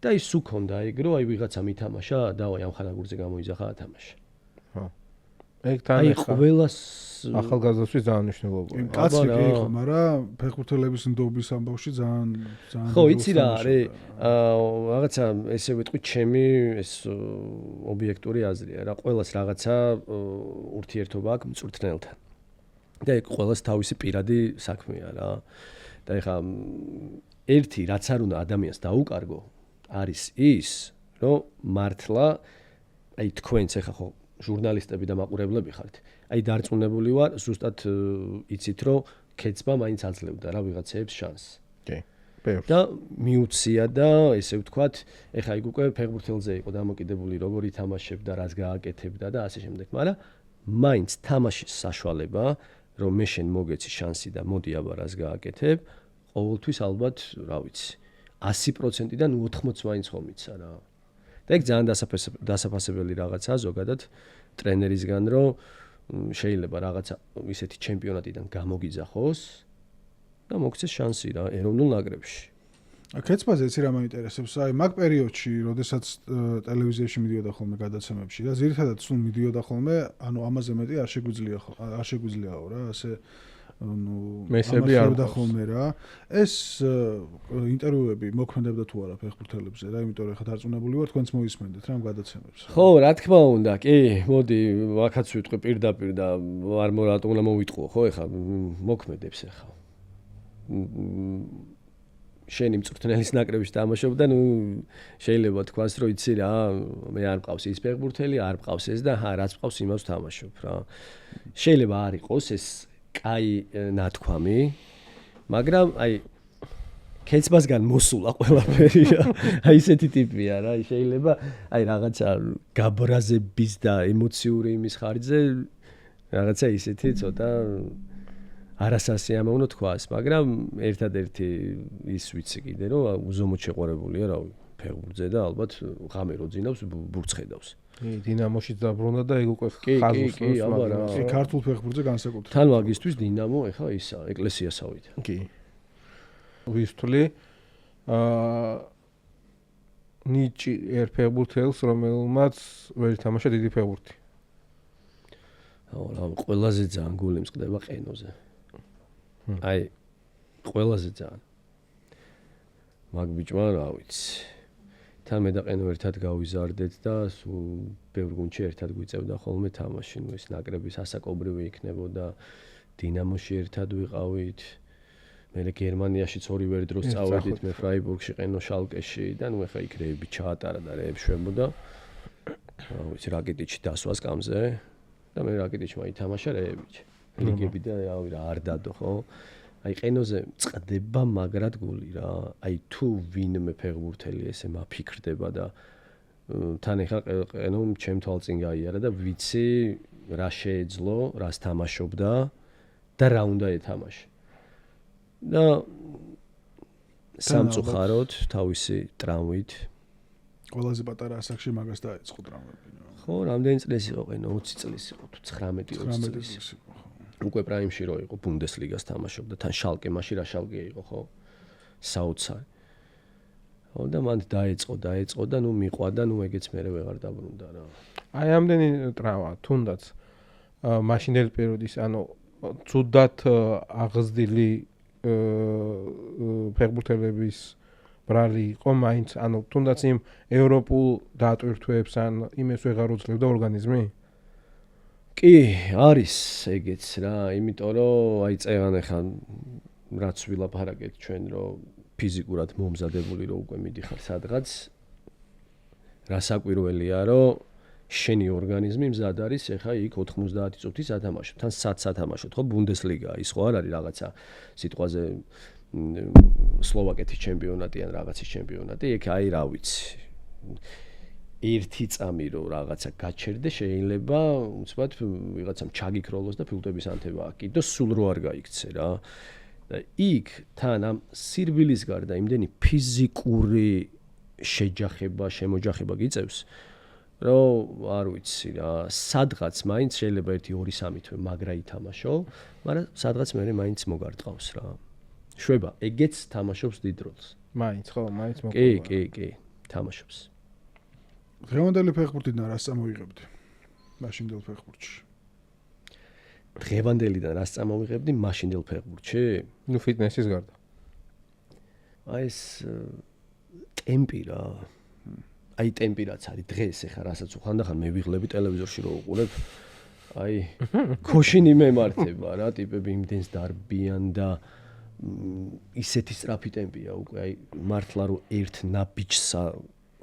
და ის უქონდა ეგ, რომ ვიღაცამ ითამაშა და ამ ხანაგურზე გამოიძახა ათამაშა. ხო. ეგ თან აი ყველას ახალგაზრდისთვის ძალიან მნიშვნელოვანია. კაცი კი იყო, მაგრამ ფეხბურთელების ნდობის ამბავში ძალიან ხო, იცი რა არის? რაღაცა ესე ვიტყვი, ჩემი ეს ობიექტური აზრია რა, ყველას რაღაცა ურთიერთობა აქვს მწვრთნელთან. და ეგ ყველას თავისი პირადი საქმეა რა. და ეხა ერთი რაც არ უნდა ადამიანს დაუკარგო, არის ის, რომ მართლა აი თქვენც ეხა ხო ჟურნალისტები და მაყურებლები ხართ. აი დარწმუნებული ვარ, ზუსტად იცით, რომ კეცბა მაინც აძლევდა რა ვიღაცეებს შანსს. კი. ბევრს. და მიუცია და ესე ვთქვათ, ეხა იქ უკვე ფეხბურთელზე იყო დამოკიდებული, როგორ ითამაშებდა, რაც გააკეთებდა და ასე შემდეგ, მაგრამ მაინც თამაშის საშუალება, რომ მე შენ მოგეცი შანსი და მოდი აბა რას გააკეთებ, ყოველთვის ალბათ, რა ვიცი, 100%-დან 80 მაინც ხომიცა რა. და ეგ ძალიან დასაფასებელი რაღაცაა ზოგადად ტრენერისგან, რომ შეიძლება რაღაცა ისეთი ჩემპიონატიდან გამოგიძახოს და მოგცეს შანსი რა ეროვნულ ნაკრებში. კეცბაზე იცი რა მაინტერესებს? აი მაგ პერიოდში, როდესაც ტელევიზიაში მიდიოდა ხოლმე გადაცემებში და ძირითადად სულ მიდიოდა ხოლმე, ანუ ამაზე მეტი არ შეგვიძლიაო რა, ასე მესები არ და ხოლმე რა. ეს ინტერვიუები მოქმედებდა თუ არა ფეხბურთელებზე რა, იმიტომ რომ ხა დარწმუნებული ვარ თქვენც მოისმენდეთ რა ამ გადაცემებს. ხო, რა თქმა უნდა, კი, მოდი, აქაც ვიტყვი პირდაპირ და არ რატომ უნდა მოვიტყუო, ხო, ეხა მოქმედებს ეხა. შენი მწვრთნელის ნაკრებში თამაშობდა, შეიძლება თქვას, რომ იცი რა, მე არ მყავს ის ფეხბურთელი, არ მყავს ეს და რაც მყავს იმას თამაშობ რა. შეიძლება არ იყოს ეს კაი ნათქვამი, მაგრამ აი კეცბასგან მოსულა ყველაფერი რა. აი ესეთი ტიპია რა, შეიძლება აი რაღაცა გაბრაზების და ემოციური იმის ხარჯზე რაღაცა ისეთი ცოტა არასასიამოვნო თქვას, მაგრამ ერთადერთი ის ვიცი კიდე, რომ უზომოდ შეყვარებულია რა ფეხბურთზე და ალბათ ღამე რო ძინავს ბურცხედავს. დინამოშიც დაბრუნდა და ეგ უკვე ხაზს კი, აბა რა. ქართულ ფეხბურთზე განსაკუთრებით. თან მაგისტვის დინამო ეხა ისა ეკლესიასავით. კი. ვისთვლი ნიჭი ერთ ფეხბურთელს, რომელმაც ვერ ითამაშა დიდი ფეხბურთი. რა ყველაზე ძალიან გული მწყდება ყენოზე. აი ყველაზე ძალიან მაგ ბიჭმა რა ვიცი თან მე და ყენო ერთად გავიზარდეთ და სულ ბევრ გუნდში ერთად გვიწევდა ხოლმე თამაში, ნუ ეს ნაკრების ასაკობრივი იქნებოდა, დინამოში ერთად ვიყავით, მე გერმანიაშიც ორივე დროს წავედით, მე ფრაიბურგში, ყენო შალკეში და ნუ ეხა იქ რეები ჩაატარა და რეები შვებოდა. რა ვიცი რაკეტიჩი დასვა სკამზე და მე რაკეტიჩმა ითამაშა რეებიც. ლიგები და რავი რა არ დადო ხო? აი ყენოზე წდება მაგრად გული რა. აი თუ ვინმე ფეხბურთელი ესე მაფიქრდება და თან ეხა ყენო ჩემ თვალწინ გაიარა და ვიცი რა შეეძლო, რას თამაშობდა და რა უნდა ეთამაშა. და სამწუხაროდ თავისი ტრამვით ყველაზე პატარა ასაკში მაგას დაეწყო ტრამვები. ხო, რამდენი წლის იყო ყენო? 20 წლის იყო თუ 19-20 წლის იყო. უკვე პრაიმში რო იყო, ბუნდესლიგას თამაშობდა, თან შალკე, მაშინ რა შალკე იყო, ხო? საოცარი. ხო და მან დაეწყო და ნუ მიყვა და ნუ ეგეც მე ვეღარ დაბრუნდა რა. აი ამდენი ტრავმა, თუნდაც მაშინდელი პერიოდის, ანუ ცუდად აღზრდილი ფეხბურთელების ბრალი იყო, მაინც, ანუ თუნდაც იმ ევროპულ დატვირთვებს ან იმეს ვეღარ უძლევდა ორგანიზმი? კი, არის ეგეც რა, იმიტომ რომ აი წეღან ახლა რაც ვილაპარაკეთ ჩვენ რომ ფიზიკურად მომზადებული რომ უკვე მიდიხარ სადღაც რა საკვირველია რომ შენი ორგანიზმი მზად არის ახლა იქ 90 წუთის ათამაშო, თან 100 სათამაშოთ, ხო, ბუნდესლიგაა, ის ხო არ არის რაღაცა სიტყვაზე სლოვაკეთის ჩემპიონატი ან რაღაცის ჩემპიონატი, იქ აი რა ვიცი. ერთი წამი რო რაღაცა გაჩერდე შეიძლება უცბად ვიღაცამ ჩაგიქროლოს და ფილტვების ანთება აკიდო, სულ რო არ გაიქცე რა. და იქ თან ამ სირბილის გარდა იმდენი ფიზიკური შემოჯახება გიწევს, რომ არ ვიცი რა, სადღაც მაინც შეიძლება 1-2-3 თვე მაგრა ითამაშო, მაგრამ სადღაც მე მაინც მოგარტყავს რა. შვება, ეგეც თამაშობს დიდ როლს. მაინც ხო, მაინც მოგყვება. კი, თამაშობს. დღევანდელი ფეხბურთიდან რას წამოიღებდი? მაშინდელ ფეხბურთში. დღევანდელიდან რას წამოვიღებდი მაშინდელ ფეხბურთში? ნუ ფიტნესის გარდა. აი ეს ტემპი რა. აი ტემპი რაც არის დღეს ეხა რასაც უხანდახან მე ვიღლები ტელევიზორში რო უყურებ. აი ქოშინი მემართება რა ტიპები იმდენს დარბიან და ისეთი სწრაფი ტემპია უკვე აი მართლა რომ ერთ ნაბიჯს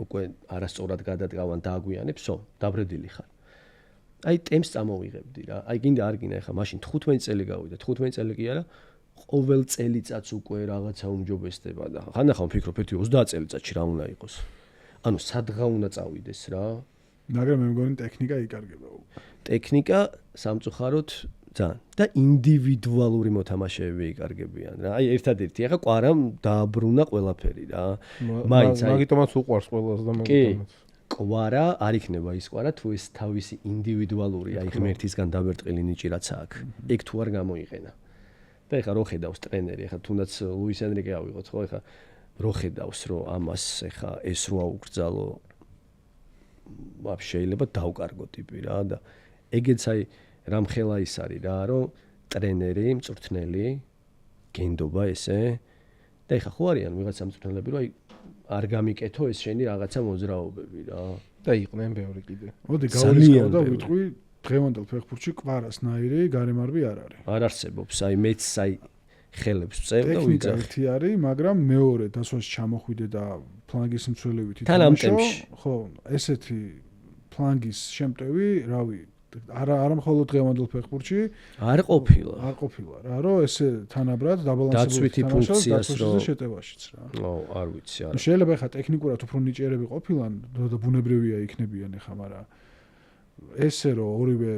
უკვე არასწორად გადადგავან და აგვიანებსო დაბრედილი ხარ. აი ტემპს წამოვიღებდი რა. აი გინდა არ გინდა ეხა მაშინ 15 წელი გავიდა 15 წელი კი არა ყოველ წელიწადს უკვე რაღაცა უმჯობესდება და ხანდახან ვფიქრობ 30 წელიწადში რა უნდა იყოს. ანუ სადღა უნდა წავიდეს რა. მაგრამ მე მგონი ტექნიკა იკარგება. ტექნიკა სამწუხაროდ ძალიან და ინდივიდუალური მოთამაშეები იკარგებიან რა. აი ერთადერთი ახლა კვარამ დააბრუნა ყველაფერი რა. მაგიტომაც უყვარს ყველას და მაგიტომაც. კვარა არ იქნება ის კვარა თუ ეს თავისი ინდივიდუალური აი ღმერთისგან დაბერტყილი ნიჭი რაც აქვს. ეგ თუ არ გამოიყენა. და ეხლა რო ხედავს ტრენერი, ეხლა თუნდაც ლუის ენრიკე ავიღოთ, ხო, ეხლა რო ხედავს რომ ამას ეხლა ეს რო აუკრძალო შეიძლება დავკარგო ტიპი რა და ეგეც აი რამხელა ის არის რა რომ ტრენერი მწვრთნელი გენდობა ესე და ეხლა ხო არიან ვიღაცა მწვრთნელები რომ აი არ გამიკეთო ეს შენი რაღაცა მოძრაობები რა და იყვნენ ბევრი კიდე. მოდი გავრიცხავ და ვიტყვი დღევანდელ ფეხბურთში კვარასნაირი გარემარბი არ არის. არ არსებობს აი მეც აი ხელებს წევ და ტექნიკა ერთი არის, მაგრამ მეორე დასვას ჩამოხვიდე და ფლანგის მცველივით ითამაშო. ხო, ესეთი ფლანგის შემტევი, რავი, არა მხოლოდ დღევანდელ ფეხბურთში არ ყოფილა. არ ყოფილა რა, რომ ესე თანაბრად დაბალანსებული ფუნქციას რო შეტევაშიც რა. ო, არ ვიცი არა. შეიძლება ხა ტექნიკურად უფრო ნიჭიერები ყოფილან და ბუნებრივია იქნებიან ხა, მაგრამ ესე რომ ორივე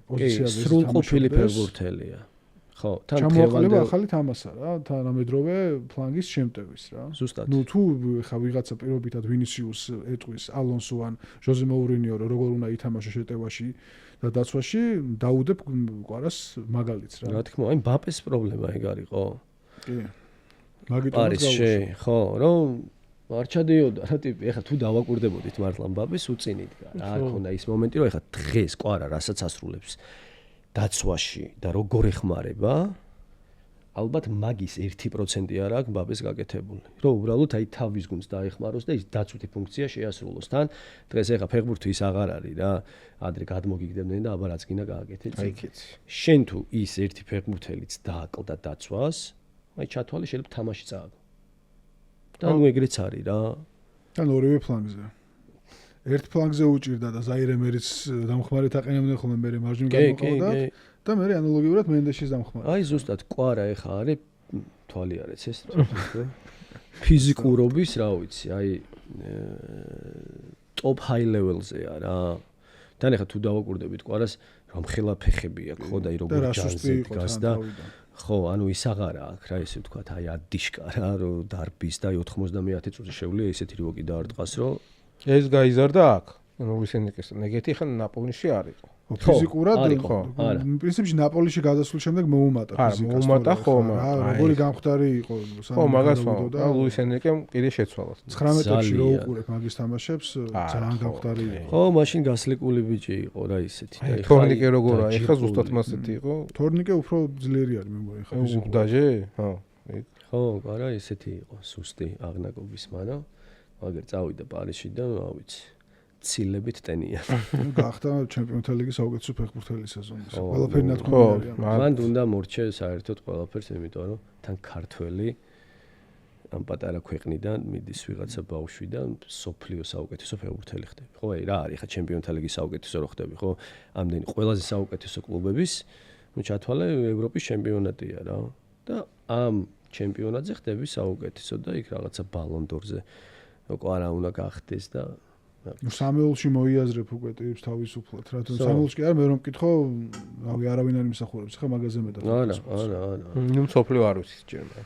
პოზიციაზე სრულყოფილი ფეხბურთელია. ხო, თან ჩამოაყალიბა ახალი თამასა რა, თანამედროვე ფლანგის შემტევის რა. ზუსტად. ნუ თუ ხა ვიღაცა პირობითად ვინისიუს ეტყვის ალონსო ან ჟოზე მოურინიო როგორ უნდა ითამაშო შეტევაში და დაცვაში დაუდებ კვარას მაგალითს რა. რა თქმა უნდა, აი მბაპეს პრობლემა ეგ არისო. კი. მაგიტომაც პარიზში, ხო, რომ არ ჩადიოდა რა ტიპი, ეხლა თუ დავაკვირდებოდით მართლა მბაპეს უწინიდგა. რა ქონდა ის მომენტი, რომ ეხლა დღეს კვარა რასაც ასრულებს დაცვაში და როგორ ეხმარება, ალბათ მაგის 1% არ აქვს მბაპეს გაკეთებული. რომ უბრალოდ აი თავის გუნდს დაეხმაროს და ის დაცვითი ფუნქცია შეასრულოს. თან დღეს ეხლა ფეხბურთი ის აღარ არის რა. ადრე გადმოგიგდებდნენ და აბა რაც გინდა გააკეთეთ. აი კიცი. შენ თუ ის ერთი ფეხბურთელიც დააკლდა დაცვას, აი ჩათვალე შეიძლება თამაში წააგო. და ნუ ეგრეც არის რა. თან ორივე ფლანგზე. ერთ ფლანგზე უჭირდა და ზაირემერიც დამხმარეთ აყენებდნენ ხოლმე მე მარჯვნივ გამოყავდა და მე ანალოგიურად მენდეშის დამხმარე. აი ზუსტად კვარა ეხა არის თვალი არის ეს ფიზიკურობის რა ვიცი, აი ტოპ ჰაი ლეველზეა რა. თან ეხა თუ დავაკვირდებით კვარას რომ ხელა ფეხები აქვს ხო და აი როგორ ჯანზე დგას და ხო, ანუ ის აღარა აქვს რა ესე ვთქვათ, აი ადიშკა რა რომ დარბის და 90 წუთი შეუძლია ისეთი რიოკი დაარტყას რომ ეს გაიზარდა აქ. ნუ ისენიკეს ნეგეთი ხან ნაპოლში არისო. ფიზიკურად ხო. პრინციპში ნაპოლიში გადასულ შემდეგ მოუმატა ფიზიკას. მოუმატა ხო, როგორი გამხდარი იყო ხო, მაგას ხო. და ლუის ენრიკემ კიდე შეცვალა. 19-ში რო უყურებ მაგის თამაშებს, ძალიან გამხდარი იყო. ხო, მაშინ გასლიკული ბიჭი იყო რა ისეთი და ეხლა თორნიკე როგორა, ეხლა ზუსტად მასეთი იყო. თორნიკე უფრო ძლიერი არის მე მგონი ეხლა ფიზიკურად. დაჟე? ხო. ხო, არა ისეთი იყო, სუსტი აღნაგობის მანა. მაგერ წავიდა პარიზში და რა ვიცი ცილებით ტენია. გახდა ჩემპიონთა ლიგის საუკეთესო ფეხბურთელი სეზონის. ყველაფერი ნათქვამი არის. მან უნდა მორჩე საერთოდ ყველაფერს, იმიტომ რომ თან ქართველი ამ პატარა ქვეყნიდან მიდის ვიღაცა ბავშვი და სოფლიოს საუკეთესო ფეხბურთელი ხდება. ხო, აი რა არის ხა ჩემპიონთა ლიგის საუკეთესო რო ხდები, ხო? ამდენი ყველაზე საუკეთესო კლუბების ნუ ჩათვალე ევროპის ჩემპიონატია რა. და ამ ჩემპიონატზე ხდები საუკეთესო და იქ რაღაცა ბალონდორზე კვარა უნდა გახდეს და ნუ სამეულში მოიაზრებ უკვე ტიპს თავისუფლად რა თქმა უნდა სამეულში კი არა მე რომ მკითხო რავი არავინ არ იმსახურებს ხა მაგაზე მეტად არა ნუ სოფლიო არ ვიცი ჯერმე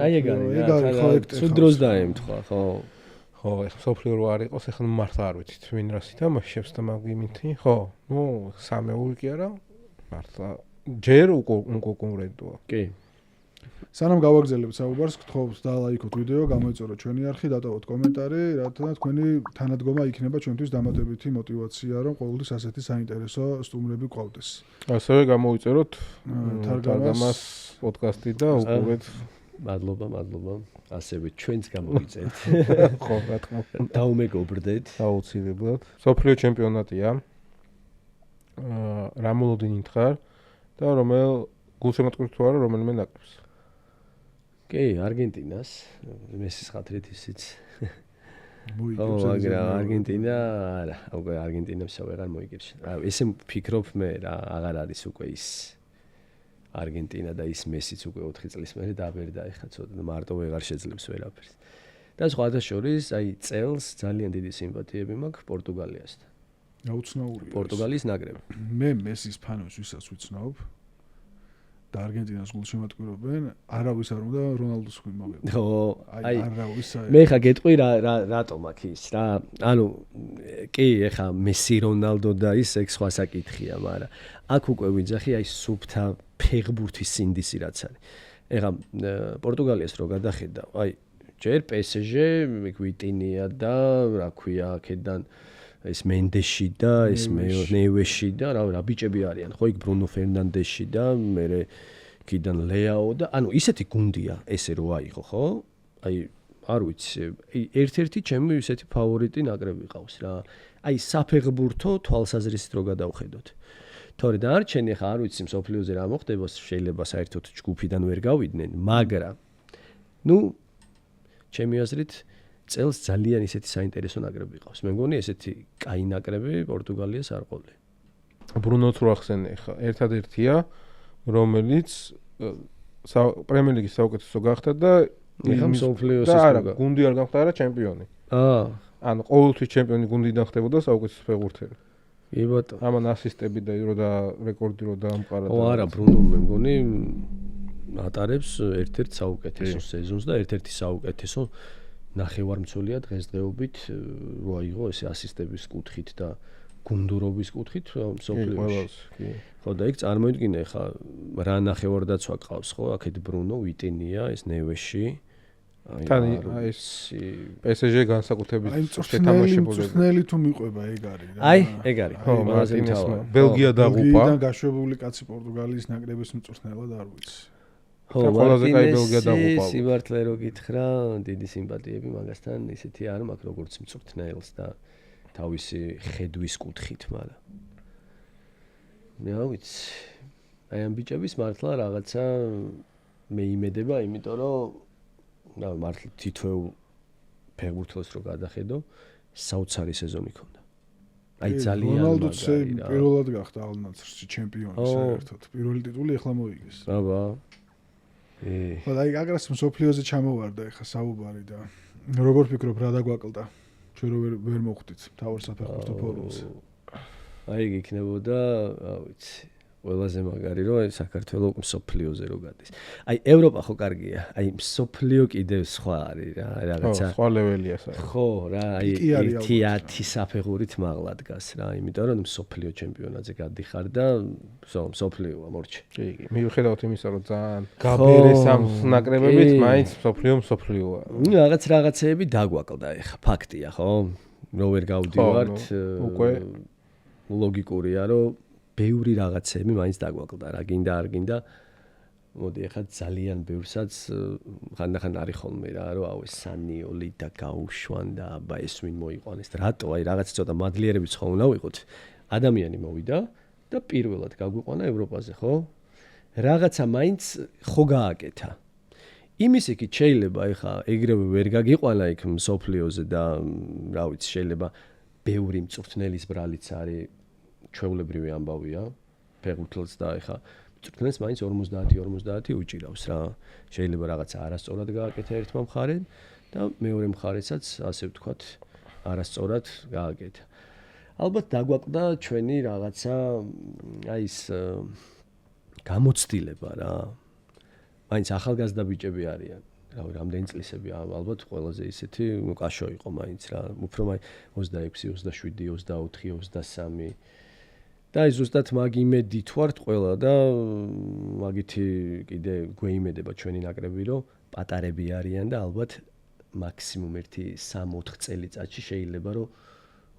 აი ეგ არის თუ დროს დაემთხვა ხო ეხლა სოფლიო რო არ იყოს ეხლა მართლა არ ვიცით ვინ რას ითამაშებს და მაგიმითი ხო ნუ სამეული კი არა მართლა ჯერ უკონკურენტოა კი სანამ გავაგზავნებთ საუბარს, გთხოვთ დალაიქოთ ვიდეო, გამოიწეროთ ჩვენი არხი, დატოვოთ კომენტარი, რათა თქვენი თანადგომა იქნება ჩვენთვის დამატებითი мотивация, რომ ყოველთვის ასეთი საინტერესო სტუმრები გვყავდეს. ასევე გამოიწეროთ თარგამას პოდკასტი და უყურეთ. მადლობა. ასევე ჩვენც გამოიწერთ. ხო, რა თქმა უნდა. დაუმეგობრდეთ. აუცილებლად. სოფლიო ჩემპიონატია. რა მოლოდინით ხარ და რომელ გულშემატკივარს თუ არა რომელიმე ნაკრებს? კი, არგენტინას, მესის ხათრით ისიც. მოიგებს არგენტინა, არა, უკვე არგენტინებს აღარ მოიგებს. ესე ვფიქრობ მე რა, აღარ არის უკვე ის არგენტინა და ის მესიც უკვე 4 წლის მერე დააბერდა ეხა ცოტა მარტო ვეღარ შეძლებს ვერაფერს. და სხვათა შორის, აი წელს ძალიან დიდი სიმპათიები მაქვს პორტუგალიასთან. აუცნაურია. პორტუგალიის ნაკრები. მე მესის ფანოს ვისაც ვიცნობ და არგენტინას გულშემატკივრობენ, არავის არ უნდა რონალდოს მოგება. ხო, აი არავის არ. მე ხა გეტყვი რატომ აქ ის რა. ანუ კი, ეხა მესი რონალდო და ის ეგ სხვა საკითხია, მაგრამ აქ უკვე ვიძახი აი სუფთა ფეხბურთის სინდისი რაც არის. ეხა პორტუგალიას რო გადახედავ, აი ჯერ PSG ვიტინია და რა ქვია აქედან ეს მენდეში და ეს ნევეში და რა ბიჭები არიან ხო იქ ბრუნო ფერნანდეში და მე კიდან ლეაო და ანუ ისეთი გუნდია ესე რო აიღო ხო აი არ ვიცი ერთ-ერთი ჩემი ისეთი ფავორიტი ნაკრები ყავს რა აი საფეხბურთო თვალსაზრისით რო გადავხედოთ თორე დანარჩენი ხა არ ვიცი მსოფლიოზე რა მოხდება შეიძლება საერთოდ ჯგუფიდან ვერ გავიდნენ მაგრამ ნუ ჩემი აზრით წელს ძალიან ისეთი საინტერესო ნაკრები ყავს. მე მგონი ესეთი კაი ნაკრები პორტუგალიას არ ყოლე. ბრუნოც რო ახსენე ხა, ერთადერთია, რომელიც პრემიერ ლიგის საუკეთესო გახდა და ეხა მსოფლიოს და არა, გუნდი არ გახდა, არა ჩემპიონი. ანუ ყოველთვის ჩემპიონი გუნდიდან ხდებოდა საუკეთესო ფეხბურთელი. კი ბატონო. ამან ასისტები და და რეკორდი რო დაამყარა. ო არა, ბრუნო მე მგონი ატარებს ერთ-ერთ საუკეთესო სეზონს და ერთ-ერთი საუკეთესო ნახევარმცველია დღესდღეობით რო აიღო ესე ასისტების კუთხით და გუნდურობის კუთხით მსოფლიოში. ხო და იქ წარმოიდგინე ხა რა ნახევარდაცვა ყავს ხო აქეთ ბრუნო ვიტინია ეს ნევეში თან ეს PSG განსაკუთრებით შეთამაშებული. წვრთნელი თუ მიყვება ეგ არის რა. აი ეგ არის. ხო მარტინესმა ბელგია დაღუპა. ბელგიიდან გაშვებული კაცი პორტუგალიის ნაკრების მწვრთნელად არ ვიცი. ხო, მარტინესი სიმართლე რო გითხრა, დიდი სიმპათიები მაგასთან ისეთი არ მაქვს როგორც მწვრთნელს და თავისი ხედვის კუთხით, მაგრამ მე არ ვიცი. აი ამ ბიჭების მართლა რაღაცა მე იმედება, იმიტომ რომ რა მართლა თითოეულ ფეხბურთელს რო გადახედო, საოცარი სეზონი ქონდა. აი ძალიან რონალდოც პირველად გახდა ალნაცრში ჩემპიონი საერთოდ. პირველი ტიტული ახლა მოიგეს. აბა ხო და აი აგრას მსოფლიოზე ჩამოვარდა ეხა საუბარი და როგორ ფიქრობ რა დაგვაკლდა ჩვენ რო ვერ მოხვდით თავარ საფეხბურთო ფორუმზე აი იქნებოდა რა ვიცი ყველაზე მაგარი რომ საქართველოს მსოფლიოზე რო გადის აი ევროპა ხო კარგია აი მსოფლიო კიდევ სხვა არის რა რაღაცა სხვა ლეველია საერთოდ ხო რა აი 1-10 საფეხურით მაღლა დგას რა იმიტომ რომ მსოფლიო ჩემპიონატზე გადიხარ და მსოფლიოა მორჩი კი კი მიუხედავად იმისა რომ ძალიან გაბერეს ამ ნაკრებებით მაინც მსოფლიოა რაღაცეები დაგვაკლდა ეხა ფაქტია ხო რო ვერ გავდივართ უკვე ლოგიკურია რომ ბევრი რაღაცები მაინც დაგვაკლდა რა გინდა არ გინდა მოდი ახლა ძალიან ბევრსაც ხანდახან არის ხოლმე რა რომ აუ ეს სანიოლი და გაუშვან და აბა ეს ვინ მოიყვანეს რატო აი რაღაც ცოტა მადლიერებიც ხო უნდა ვიყოთ ადამიანი მოვიდა და პირველად გაგვიყვანა ევროპაზე ხო რაღაცა მაინც ხო გააკეთა იმის იქით შეიძლება ახლა ეგრევე ვერ გაგიყვანა იქ მსოფლიოზე და რა ვიცი შეიძლება ბევრი მწვრთნელის ბრალიც არის ჩვეულებრივი ამბავია ფეხბურთელს და ეხა მწვრთნელს მაინც 50 უჭირავს რა შეიძლება რაღაცა არასწორად გააკეთა ერთმა მხარემ და მეორე მხარესაც ასე ვთქვათ არასწორად გააკეთა ალბათ დაგვაკლდა ჩვენი რაღაცა აი ეს გამოცდილება რა მაინც ახალგაზრდა ბიჭები არიან რა რამდენი წლისები ალბათ ყველაზე ისეთი კაშო იყო მაინც რა უფრო 26 27 24 23 და აი ზუსტად მაგ იმედით ვართ ყველა და მაგითი კიდე გვეიმედება ჩვენი ნაკრები, რომ პატარები არიან და ალბათ მაქსიმუმ 1-3-4 წელიწადში შეიძლება რომ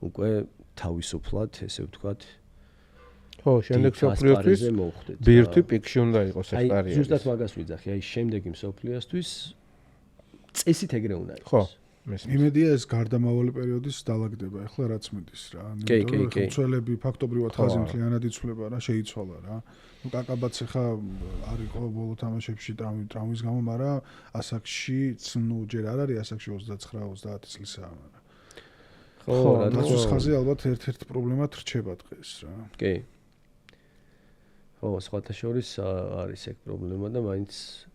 უკვე თავისუფლად, ესე ვთქვათ, ხო, შემდეგ სოფლიოსთვის ბირთვი პიკში უნდა იყოს ეს კარიერა. აი ზუსტად მაგას ვიძახი, აი შემდეგი სოფლიოსთვის წესით ეგრე უნდა იყოს. ხო. იმედია ეს გარდამავალი პერიოდის დალაგდება ახლა რაც მიდის რა. ხელმძღვანელები ფაქტობრივად ხაზი მთლიანად იცვლება რა, შეიცვალა რა. ნუ კაკაბაც ახლა არ იყო ბოლო თამაშებში ტრავმის გამო, მაგრამ ასაკშიც ნუ ჯერ არ არის ასაკში 29-30 წლისაა, მაგრამ ხო, დაცვის ხაზი ალბათ ერთ-ერთი პრობლემად რჩება დღეს რა. კი. ხო, სხვათა შორის არის ეგ პრობლემა და მაინც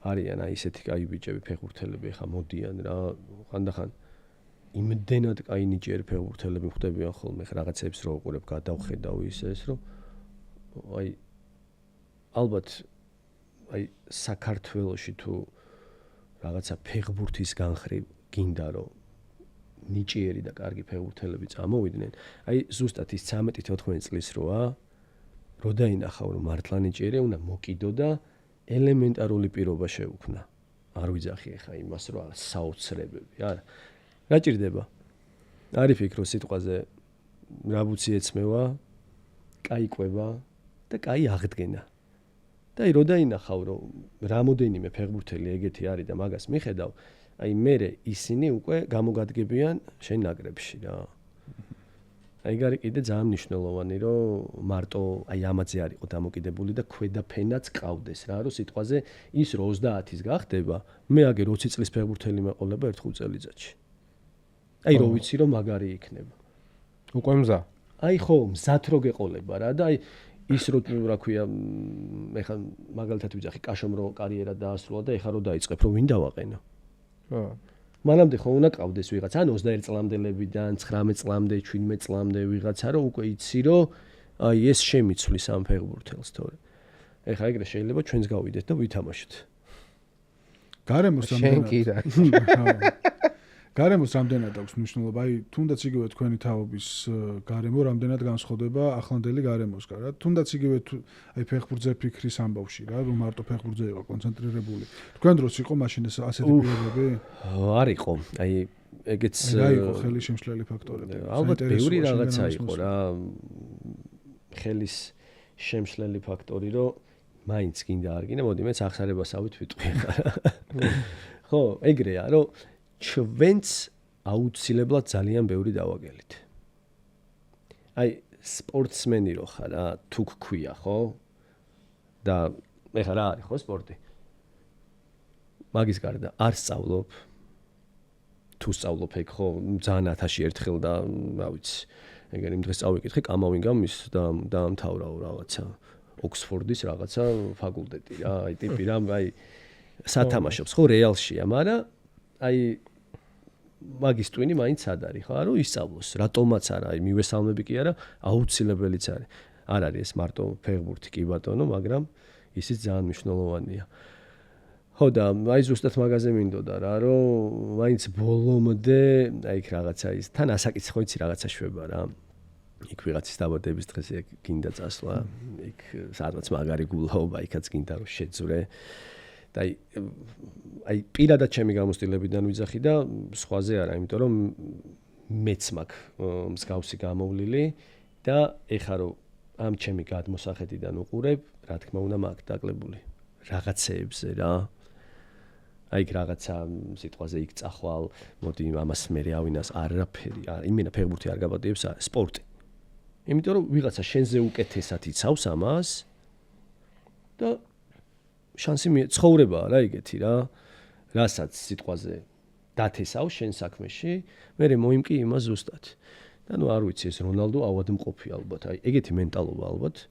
არიან აი ესეთი კაი ბიჭები ფეხბურთელები ხა მოდიან რა ხანდახან იმდენად კაი ნიჭიერი ფეხბურთელები ხვდებიან ხოლმე ხა რაღაცებს რო უყურებ გადავხედავ ისეს რომ აი ალბათ აი საქართველოში თუ რაღაცა ფეხბურთის განხრით გინდა რომ ნიჭიერი და კარგი ფეხბურთელები წამოვიდნენ აი ზუსტად ის 13-14 წლის როა რო დაინახავ რომ მართლა ნიჭიერი უნდა მოკიდო და ელემენტარული პირობა შეუქმნა. არ ვიძახი ახლა იმას, რომ საოცრებები, არა. რა ჭირდება? არის ფიქრო სიტყვაზე რა ბუცი ეცმევა, კაი ყვება და კაი აღდგენა. და აი რო დაინახავ, რომ რამოდენიმე ფეხბურთელი ეგეთი არის და მაგას მიხედავ, აი მე ისინი უკვე გამოგადგებიან შენ ნაკრებში რა. აი გარი კიდე ძალიან მნიშვნელოვანი რომ მარტო აი ამაზე არ იყო დამოკიდებული და ქვედა ფენაც ყავდეს რა რომ სიტყვაზე ის რო 30-ის გახდება მე აგერ 20 წლის ფეხბურთელი მეყოლება ერთ 5 წელიწადში აი რო ვიცი რომ მაგარი იქნება უკვე მზა აი ხო მზად რო გეყოლება რა და აი ის რა ქვია ეხლა მაგალითად ვიძახი კაშომ რო კარიერა დაასრულა და ეხლა რო დაიწყებ რომ ვინ დავაყენო ხო მანამდე ხო უნდა ყავდეს ვიღაც ან 21 წლამდელებიდან 19 წლამდე 17 წლამდე ვიღაცა რომ უკვე იცი რომ აი ეს შემიცვლის ამ ფეხბურთელს თორე ეხლა ეგრე შეიძლება ჩვენს გავიდეთ და ვითამაშოთ გარემოს რამდენად გარემოს რამდენად აქვს მნიშვნელობა აი თუნდაც იგივე თქვენი თაობის გარემო რამდენად განსხვავდება ახლანდელი გარემოსგან რა თუნდაც იგივე აი ფეხბურთზე ფიქრის ამბავში რა რომ მარტო ფეხბურთზე იყო კონცენტრირებული თქვენ დროს იყო მაშინ ეს ასეთი პირობები არ იყო აი ეგეც რა იყო ხელის შემშლელი ფაქტორები ალბათ ბევრი რაღაცა იყო რა ხელის შემშლელი ფაქტორი რომ მაინც გინდა არ გინდა მოდი მეც ახსარებასავით ვიტყვი ხარ ხო ეგრეა რომ ჩვენც აუცილებლად ძალიან ბევრი დავაგელით. აი სპორტსმენი რო ხარ რა თუ გქვია ხო? და ეხლა რა არის ხო სპორტი? მაგის გარდა არ სწავლობ. თუ სწავლობ ეგ ხო ძალიან 1000-ში ერთხელ და რა ვიცი. ეგერ იმ დღეს წავიკითხე კამავინგამ ის დაამთავრაო რაღაცა ოქსფორდის რაღაცა ფაკულტეტი რა. აი ტიპი რა აი სათამაშობს ხო რეალშია, მაგრამ აი მაგის ტვინი მაინც არ არის ხო რომ ისწავლოს რატომაც არა აი მივესალმები კი არა აუცილებელიც არის არ არის ეს მარტო ფეხბურთი კი ბატონო მაგრამ ისიც ძალიან მნიშვნელოვანია ხო და აი ზუსტად მაგაზე მინდოდა რა რომ მაინც ბოლომდე აი იქ რაღაცა ის თან ასაკიც ხო იცი რაღაცა შვება რა იქ ვიღაცის დაბადების დღეს ეგ გინდა წასვლა იქ სადღაც მაგარი გულაობა იქაც გინდა რომ შეძვრე და აი პირადად ჩემი გამოცდილებიდან ვიძახი და სხვაზე არა, იმიტომ რომ მეც მაქვს მსგავსი გამოვლილი და ეხლა რომ ამ ჩემი გადმოსახედიდან უყურებ, რა თქმა უნდა მაქვს დაკლებული რაღაცეებზე რა. აი რაღაცა სიტყვაზე იქ წახვალ, მოდი ამას მე ავინას არაფერი, იმენა ფეხბურთი არ გაბადიებს, სპორტი. იმიტომ რომ ვიღაცა შენზე უკეთესად იცავს ამას და შანსი ცხოვრებაა რა იგეთი რა რასაც სიტყვაზე დათესავ შენ საქმეში მე მოიმკი იმას ზუსტად და ნუ არ ვიცი ეს რონალდო ავადმყოფი ალბათ აი ეგეთი მენტალობა ალბათ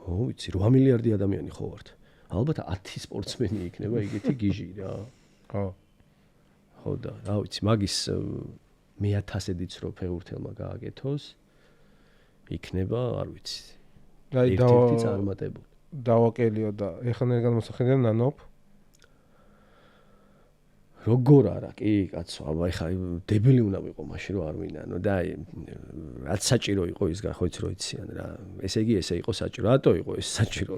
ვიცი 8 მილიარდი ადამიანი ხო ვართ ალბათ 10 სპორტსმენი იქნება ეგეთი გიჟი რა ხო და რა ვიცი მაგის მე-1000-ედიც რო ფეხბურთელმა გააკეთოს იქნება არ ვიცი აი ერთ-ერთი წარმატებული დავაკელიო და ეხლა ნერგან მოსახედიდან ნანოფ როგორ არა, კი, კაცო, აბა ეხა დებილი უნდა ვიყო მაშინ რომ არ მინანო და აი რაც საჭირო იყო ის გახოიც რო იციან რა. ესე იგი ესე იყო საჭირო. რატო იყო ეს საჭირო?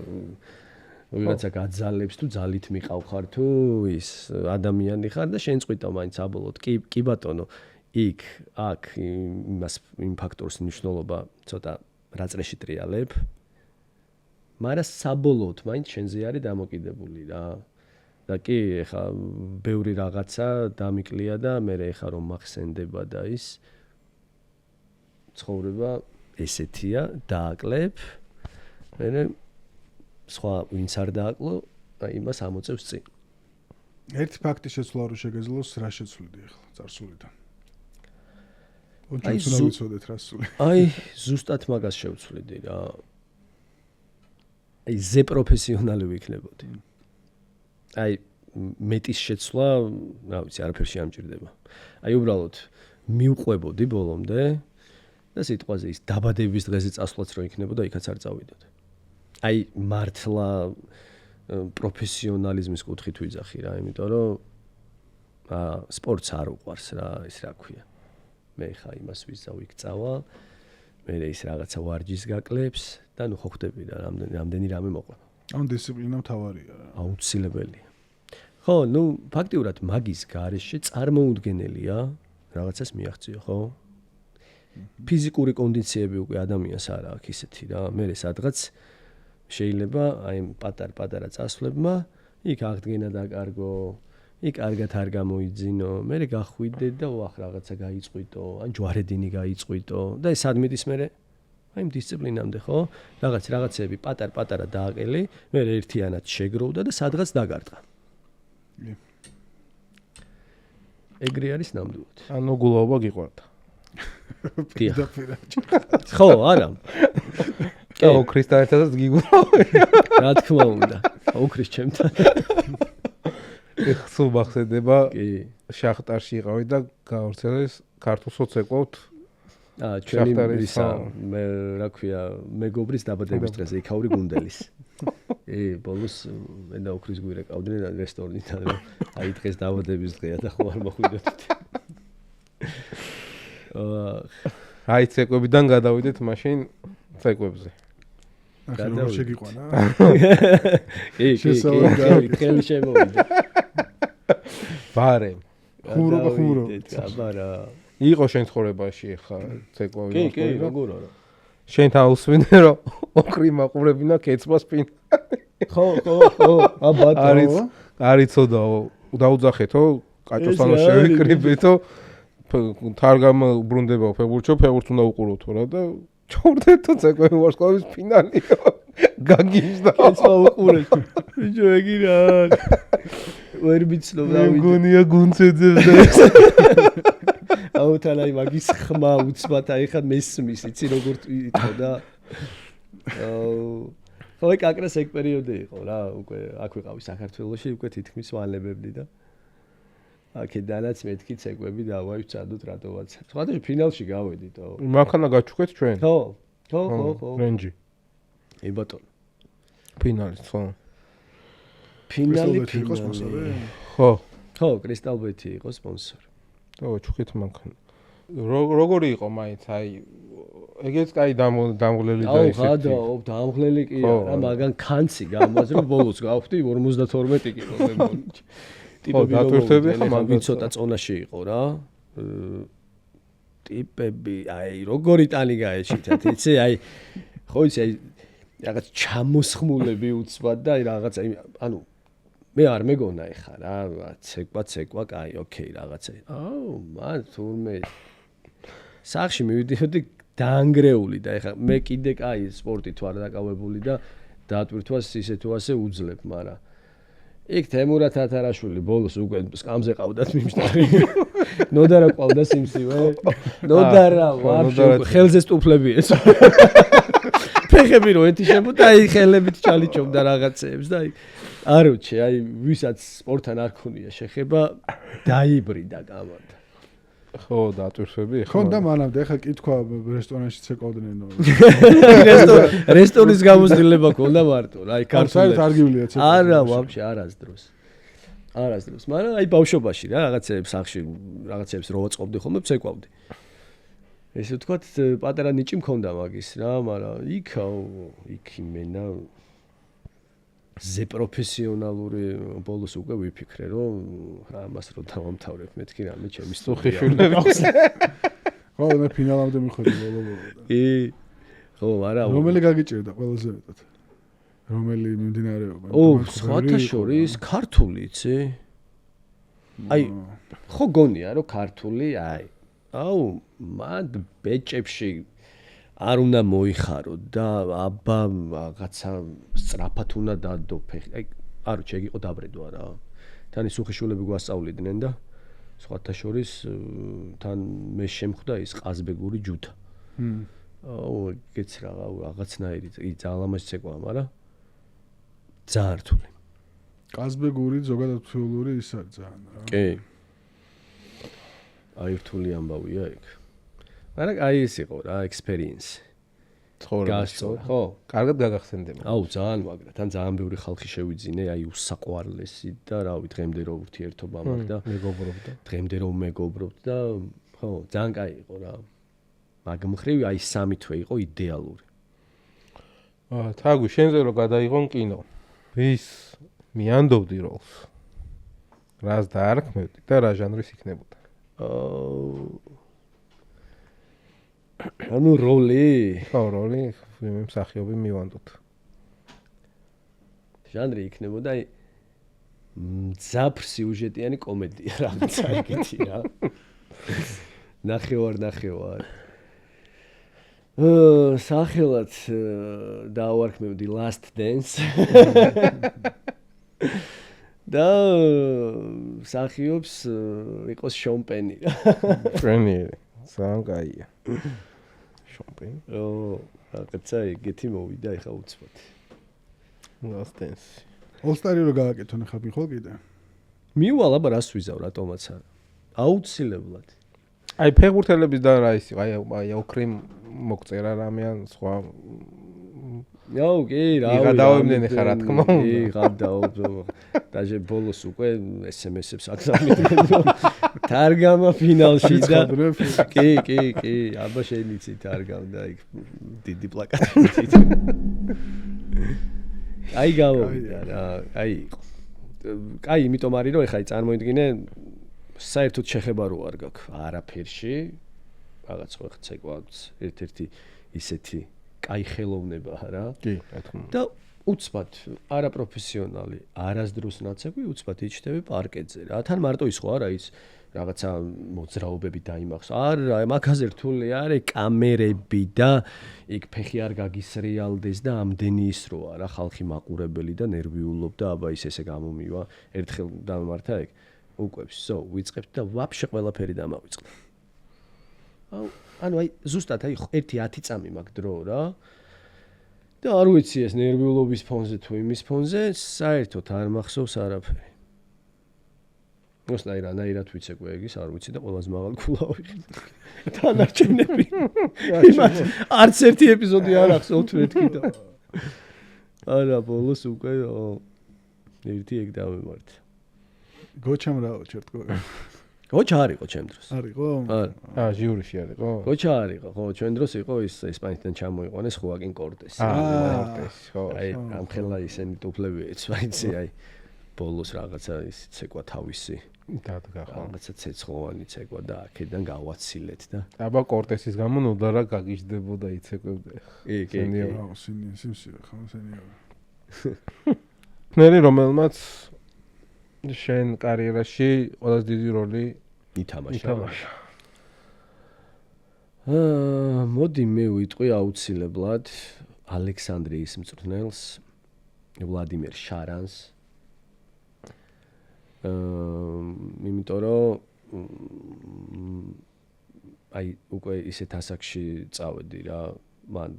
ვიღაცა გაძალებს თუ ძალით მიყავხარ თუ ის ადამიანი ხარ და შენ წვიტო მაინც აბოლოდ. კი ბატონო, იქ აქ იმ ფაქტორს მნიშვნელობა ცოტა რაწრეში ტრიალებ. მაგრამ საბოლოოდ მაინც შენზე არის დამოკიდებული რა. და კი ეხა ბევრი რაღაცა დამიკლია და მე ეხა რომ მახსენდება და ის ცხოვრება ესეთია, დააკლებ. მე სხვა ვინც არ დააკლო, აი იმას ამოწევს წინ. ერთი ფაქტი შეცვლა რო შეგეძლოს რა შეცვლიდი ახლა წარსულიდან. ოჩუნს უნდა ვიცოდეთ რა სული. აი ზუსტად მაგას შევცვლიდი რა. აი ზე პროფესიონალი ვიქნებოდი. აი მეტის შეცვლა, რა ვიცი, არაფერში ამჭირდება. აი უბრალოდ მივყვებოდი ბოლომდე და სიტყვაზე ის დაბადების დღეზე წასვლაც რო იქნებოდა, იქაც არ წავიდოდ. აი მართლა პროფესიონალიზმის კუთხით ვიძახი რა, იმიტომ რომ სპორტს არ უყვარს რა, ის რა ქვია. მე ხა იმას ვიზავიქ წავალ, მე ის რაღაცა ვარჯიშს გაკლებს და ნუ ხო ხვდები რა, რამდენი რამე მოყვება. ანუ დისციპლინა მთავარია რა. აუცილებელია. ხო, ნუ ფაქტიურად მაგის გარეშე წარმოუდგენელია რაღაცას მიაღწიო, ხო? ფიზიკური კონდიციები უკვე ადამიანს არ აქვს ისეთი რა. მე სადღაც შეიძლება აი პატარ-პატარა წასვლებმა იქ აღდგენა დაკარგო, იქ კარგად არ გამოიძინო, მე გახვიდე და ვახ რაღაცა გაიწყვიტო, ან ჯვარედინი გაიწყვიტო და ეს ადმიტის მე აი დისციპლინამდე ხო? რაღაცეები პატარ-პატარა დააყელი, მე ერთიანად შეგროვდა და სადღაც დაგარტყა. ეგრე არის ნამდვილად. ანუ გულაობა გიყვარდა. ხო, არა. კი, ქრისტიანეთასაც გიგულავე. რა თქმა უნდა. ოქრის ჩემთან. ხსუ მახსენდება, კი. შახტარში იყავი და გავრცელეს ქართულსაც ეკავთ. ჩვენი ისა მე რა ქვია, მეგობრის დაბადების დღეზე იქაური გუნდელის. ბოლოს მე და ოქრის გვირე ყავდნენ რესტორნიდან, აი დღეს დაბადების დღეა და ხო არ მოხვიდეთ. აი ცეკვებიდან გადავიდეთ მაშინ ცეკვებზე. ახლა როგორ შეგიყვანა? კი, ხელი შემოვიდა. ბარემ. ხურო. აბარა. იყო შენ ცხოვრებაში ხა ცეკვები? კი, როგორ არა. შენ თავსვინე რომ ოქრი მაყურებინა კეცმას პინ. ხო, აბატო. არიცოდაო, დაუძახეთო, კაჭოსანო შევიკრიბეთო. თარგამ ბრუნდებაო ფეხბურთში, ფეხბურთს უნდა უყუროთ რა და ჩავრდეთო ცეკვები ვარსკვლავის ფინალიო. გაგიჟდა. კეცმა უყურეთ. ბიჭო ეგი რა. ვერ ვიცნობ რა ვიცი. მგონია გუნცეძებდა. აუთანაი მაგის ხმა უცბად აი ხა მესმის, იცი როგორ იყო და ხო ეკაკრეს ეგ პერიოდი იყო რა, უკვე აქ ვიყავი საქართველოში, უკვე თითქმის ვალებებდი და აქედანაც მეთქი ცეკვები დავაივცადოთ რატოაც. სხვადასხვა ფინალში გავედითო. მანქანა გაჩუქეთ ჩვენ? ხო. რენჯი. ე ბატონო. ფინალის ხო. ფინალი იყო სპონსორი? ხო, კრისტალბეთი იყო სპონსორი. ჩუქეთ მანქანა. როგორი იყო მაინც აი ეგეც კაი დამღლელი და ისეთი. აუ, დამღლელი კი არა, მაგან კანცი გამოაძრო ბოლოს გავხდი 52 კილო მე მგონი. ტიპები დატვირთები ხა მაგ ცოტა წონაში იყო რა. ტიპები, აი როგორი ტანი გაეჩითათ, იცი, აი ხო იცი, აი რაღაც ჩამოსხმულები უცბად და აი რაღაც ანუ მე არ მეგონა ეხა რა, ცეკვა, კაი, ოკეი, რაღაცა. აუ, მან თურმე სახში მივიდიოდი დაანგრეული და ეხა მე კიდე კაი სპორტით ვარ დაკავებული და დატვირთვას ისე თუ ასე უძლებ, მაგრამ იქ თემურა თათარაშვილი ბოლოს უკვე სკამზე ყავდათ მიმშტარი. ნოდარა ყავდა სიმსივე. ნოდარა ვაფშე ხელზე სტუფლები ეს. ფეხები რო ეთიშებოდა აი ხელებით ჩალიჩობდა რაღაცეებს და აი აროჩე აი ვისაც სპორტთან არ ქონია შეხება დაიბრიდა გამართა. ხო, დატვირთვები ხო. ხონდა მანამდე ახლა კითხვა რესტორანში ცეკავდნენო. რესტორნის გამოცდილება ქონდა მარტო, აი ქართულად არ გივლია ცეკვა. არა, ვაფშე არასდროს. არასდროს, მაგრამ აი ბავშვობაში რა რაღაცებს სახში რაღაცებს რო ვაწყობდი ხოლმე ცეკვავდი. ესე ვთქვათ, პატარა ნიჭი მქონდა მაგის რა, მაგრამ იქ იმენა ზე პროფესიონალური ბოლოს უკვე ვიფიქრე, რომ ამას რო დავამთავრებ მეთქი რამე ჩემი სუხიშვილები აქვს. ხო, მე ფინალამდე მიხვედი ბოლო-ბოლო. კი. ხო, არა. რომელი გაგიჭირდა ყველაზე მეტად? რომელი მიმდინარეობა? სხვათა შორის ქართული, იცი? აი, ხო გონია, რომ ქართული, მან ბეჭებში არ უნდა მოიხარო და აბა რაღაცა სწრაფად უნდა დადო ფეხი. აი, არ ვიცი, ეგ იყო დაბრედვა რა. თან ის უხიშულები გვასწავლიდნენ და სხვათა შორის თან მე შემხვდა ის ყაზბეგური ჯუთა. ეგეც რაღაცნაირი ძალიან ამას ცეკვა, მაგრამ ძალიან რთული. ყაზბეგური ზოგადად რთული ის არის ძალიან რა. კი. აი რთული ამბავია ეგ. მაგრამ აი ეს იყო რა, experience. ცხოვრებაში. ხო, კარგად გაგახსენდება. ძალიან მაგრა, თან ძალიან ბევრი ხალხი შევიძინე, აი უსაყვარლესი და რავი, დღემდე რო ურთიერთობა მაქვს და მეგობრობდა. დღემდე რო მეგობრობთ და ხო, ძალიან კაი იყო რა. მაგ მხრივ აი სამი თვე იყო იდეალური. თაგვი, შენზე რო გადაიღონ კინო. ვის მიანდობდი როლს? რას დაარქმევდი და რა ჟანრის იქნებოდა? ანუ როლი? ხო, როლი, მსახიობი მივანდოთ. ჟანრი იქნებოდა აი მძაფრ სიუჟეტიანი კომედია რაღაცა ეგეთი რა. ნახევარ. სახელად დავარქმევდი Last Dance. და მსახიობს იყოს შონ პენი. პენი, ძალიან კაია. შონ პენი. რაღაცა ეგეთი მოვიდა ეხა უცბად. Last Dance. All-Star-ი რო გააკეთონ ხა მიხვალ კიდე. მივალ აბა რას ვიზავ რატომაც არა. აუცილებლად. აი ფეხბურთელების და რა ის იყო, აი ოქრი მოგწერა რამე ან სხვა. კი, რა. იღადავდნენ ხა რა თქმა უნდა. იღადავ. დაჟე ბოლოს უკვე SMS-ებს აგზავნიდნენ. თარგამა ფინალში და კი, აბა შეიძლება თარგავდა იქ დიდი პლაკატით. აი გავოვიდა რა, აი იყო. კაი, იმიტომ არის რომ ეხა წარმოიდგინე საერთოდ შეხება რო არ გაქვს არაფერში. რაღაც ხო ეხა ცეკვაც ერთ-ერთი ისეთი კაი ხელოვნება რა. კი, რა თქმა უნდა. და უცბად არაპროფესიონალი, არასდროს ნაცეკვი უცბად იჩნდები პარკეტზე რა. თან მარტო ის ხო არა ის რაღაცა მოძრაობები დაიმახს. არა, მაგაზე რთული არის კამერები და იქ ფეხი არ გაგისრიალდეს და ამდენი ის რო არა ხალხი მაყურებელი და ნერვიულობ და აბა ის ესე გამომივა. ერთხელ დამართა ეგ უკვებს. ვიწყებთ და ვაფშე ყველაფერი დამავიწყდა. ანუ აი ზუსტად აი 1-10 წამი მაგ დრო რა. და არ ვიცი ეს ნერვიულობის ფონზე თუ იმის ფონზე საერთოდ არ მახსოვს არაფერი. მოსნაირ ანაირად ვიცეკვე ეგის არ ვიცი და ყველაზე მაღალი ქულა ვიღე. დანარჩენები. იმათ არც ერთი ეპიზოდი არ ახსოვთ მეთქი და. არა ბოლოს უკვე ერთი ეგ დავემართ. გოჩამ რაო ჩერტკო. გოჩა არისო ჩემ დროს. არისო? ჟიურიში არისო? გოჩა არისო, ხო, ჩვენ დროს იყო ის ესპანეთიდან ჩამოიყვანეს ხუაკინ კორტესი. ხო. აი, ამ ხელა ისენი ტუფლები ეცვაიცი, აი ბოლოს რაღაცა ის ცეკვა თავისი. დადგა ხო. რაღაცა ცეცხლოვანი ცეკვა და აქედან გავაცილეთ და. აბა კორტესის გამო ნუდა რა გაგიჟდებოდა იცეკვებდა. კი. აუ, სიმსივრე ხო, სენიორი. ნერი რომელმაც შენ კარიერაში ყველაზე დიდი როლი ითამაშა. მოდი მე ვიტყვი აუცილებლად ალექსანდრიის მწვრთნელს ვლადიმერ შარანს. იმიტომ რომ აი უკვე ისეთ ასაკში წავედი რა, მან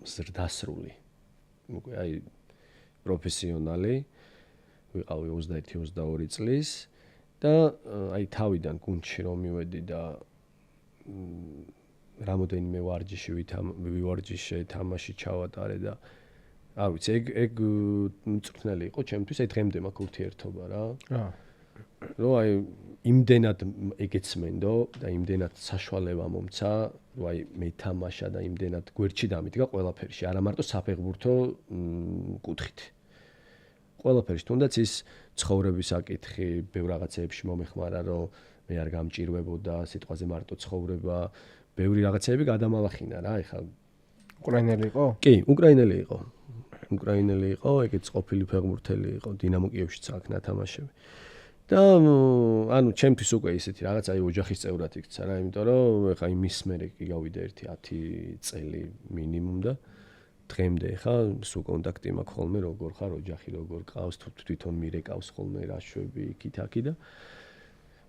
ზრდასრული. უკვე აი პროფესიონალი ვიყავი 21-22 წლის და აი თავიდან გუნდში რომ მივედი და რამოდენიმე ვარჯიში თამაში ჩავატარე და არ ვიცი, ეგ მწვრთნელი იყო ჩემთვის, აი დღემდე მაქვს ურთიერთობა რა. რომ აი იმდენად ეგეცმენდო და იმდენად საშუალება მომცა, რომ აი მეთამაშა და იმდენად გვერდში დამიდგა ყველაფერში, არა მარტო საფეხბურთო კუთხით. ყველაფერში, თუნდაც ის ცხოვრების საკითხი, ბევრ რაღაცეებში მომეხმარა, რომ მე არ გამჭირვებოდა სიტყვაზე მარტო ცხოვრება, ბევრი რაღაცეები გადამალახინა რა, ეხლა უკრაინელი იყო? კი, უკრაინელი იყო. უკრაინელი იყო, ეგეც ყოფილი ფეხბურთელი იყო, დინამო კიევშიც აქ ნათამაშები. და ანუ ჩემთვის უკვე ისეთი რაღაც აი ოჯახის წევრად იქცა რა, იმიტომ რომ ეხა იმის მერე კი გავიდა 1-10 წელი მინიმუმ და დღემდე ხა სულ კონტაქტი მაქვს ხოლმე როგორ ხარ ოჯახი როგორ ყავს თუ თვითონ მირეკავს ხოლმე რაშვები იქით-აქი და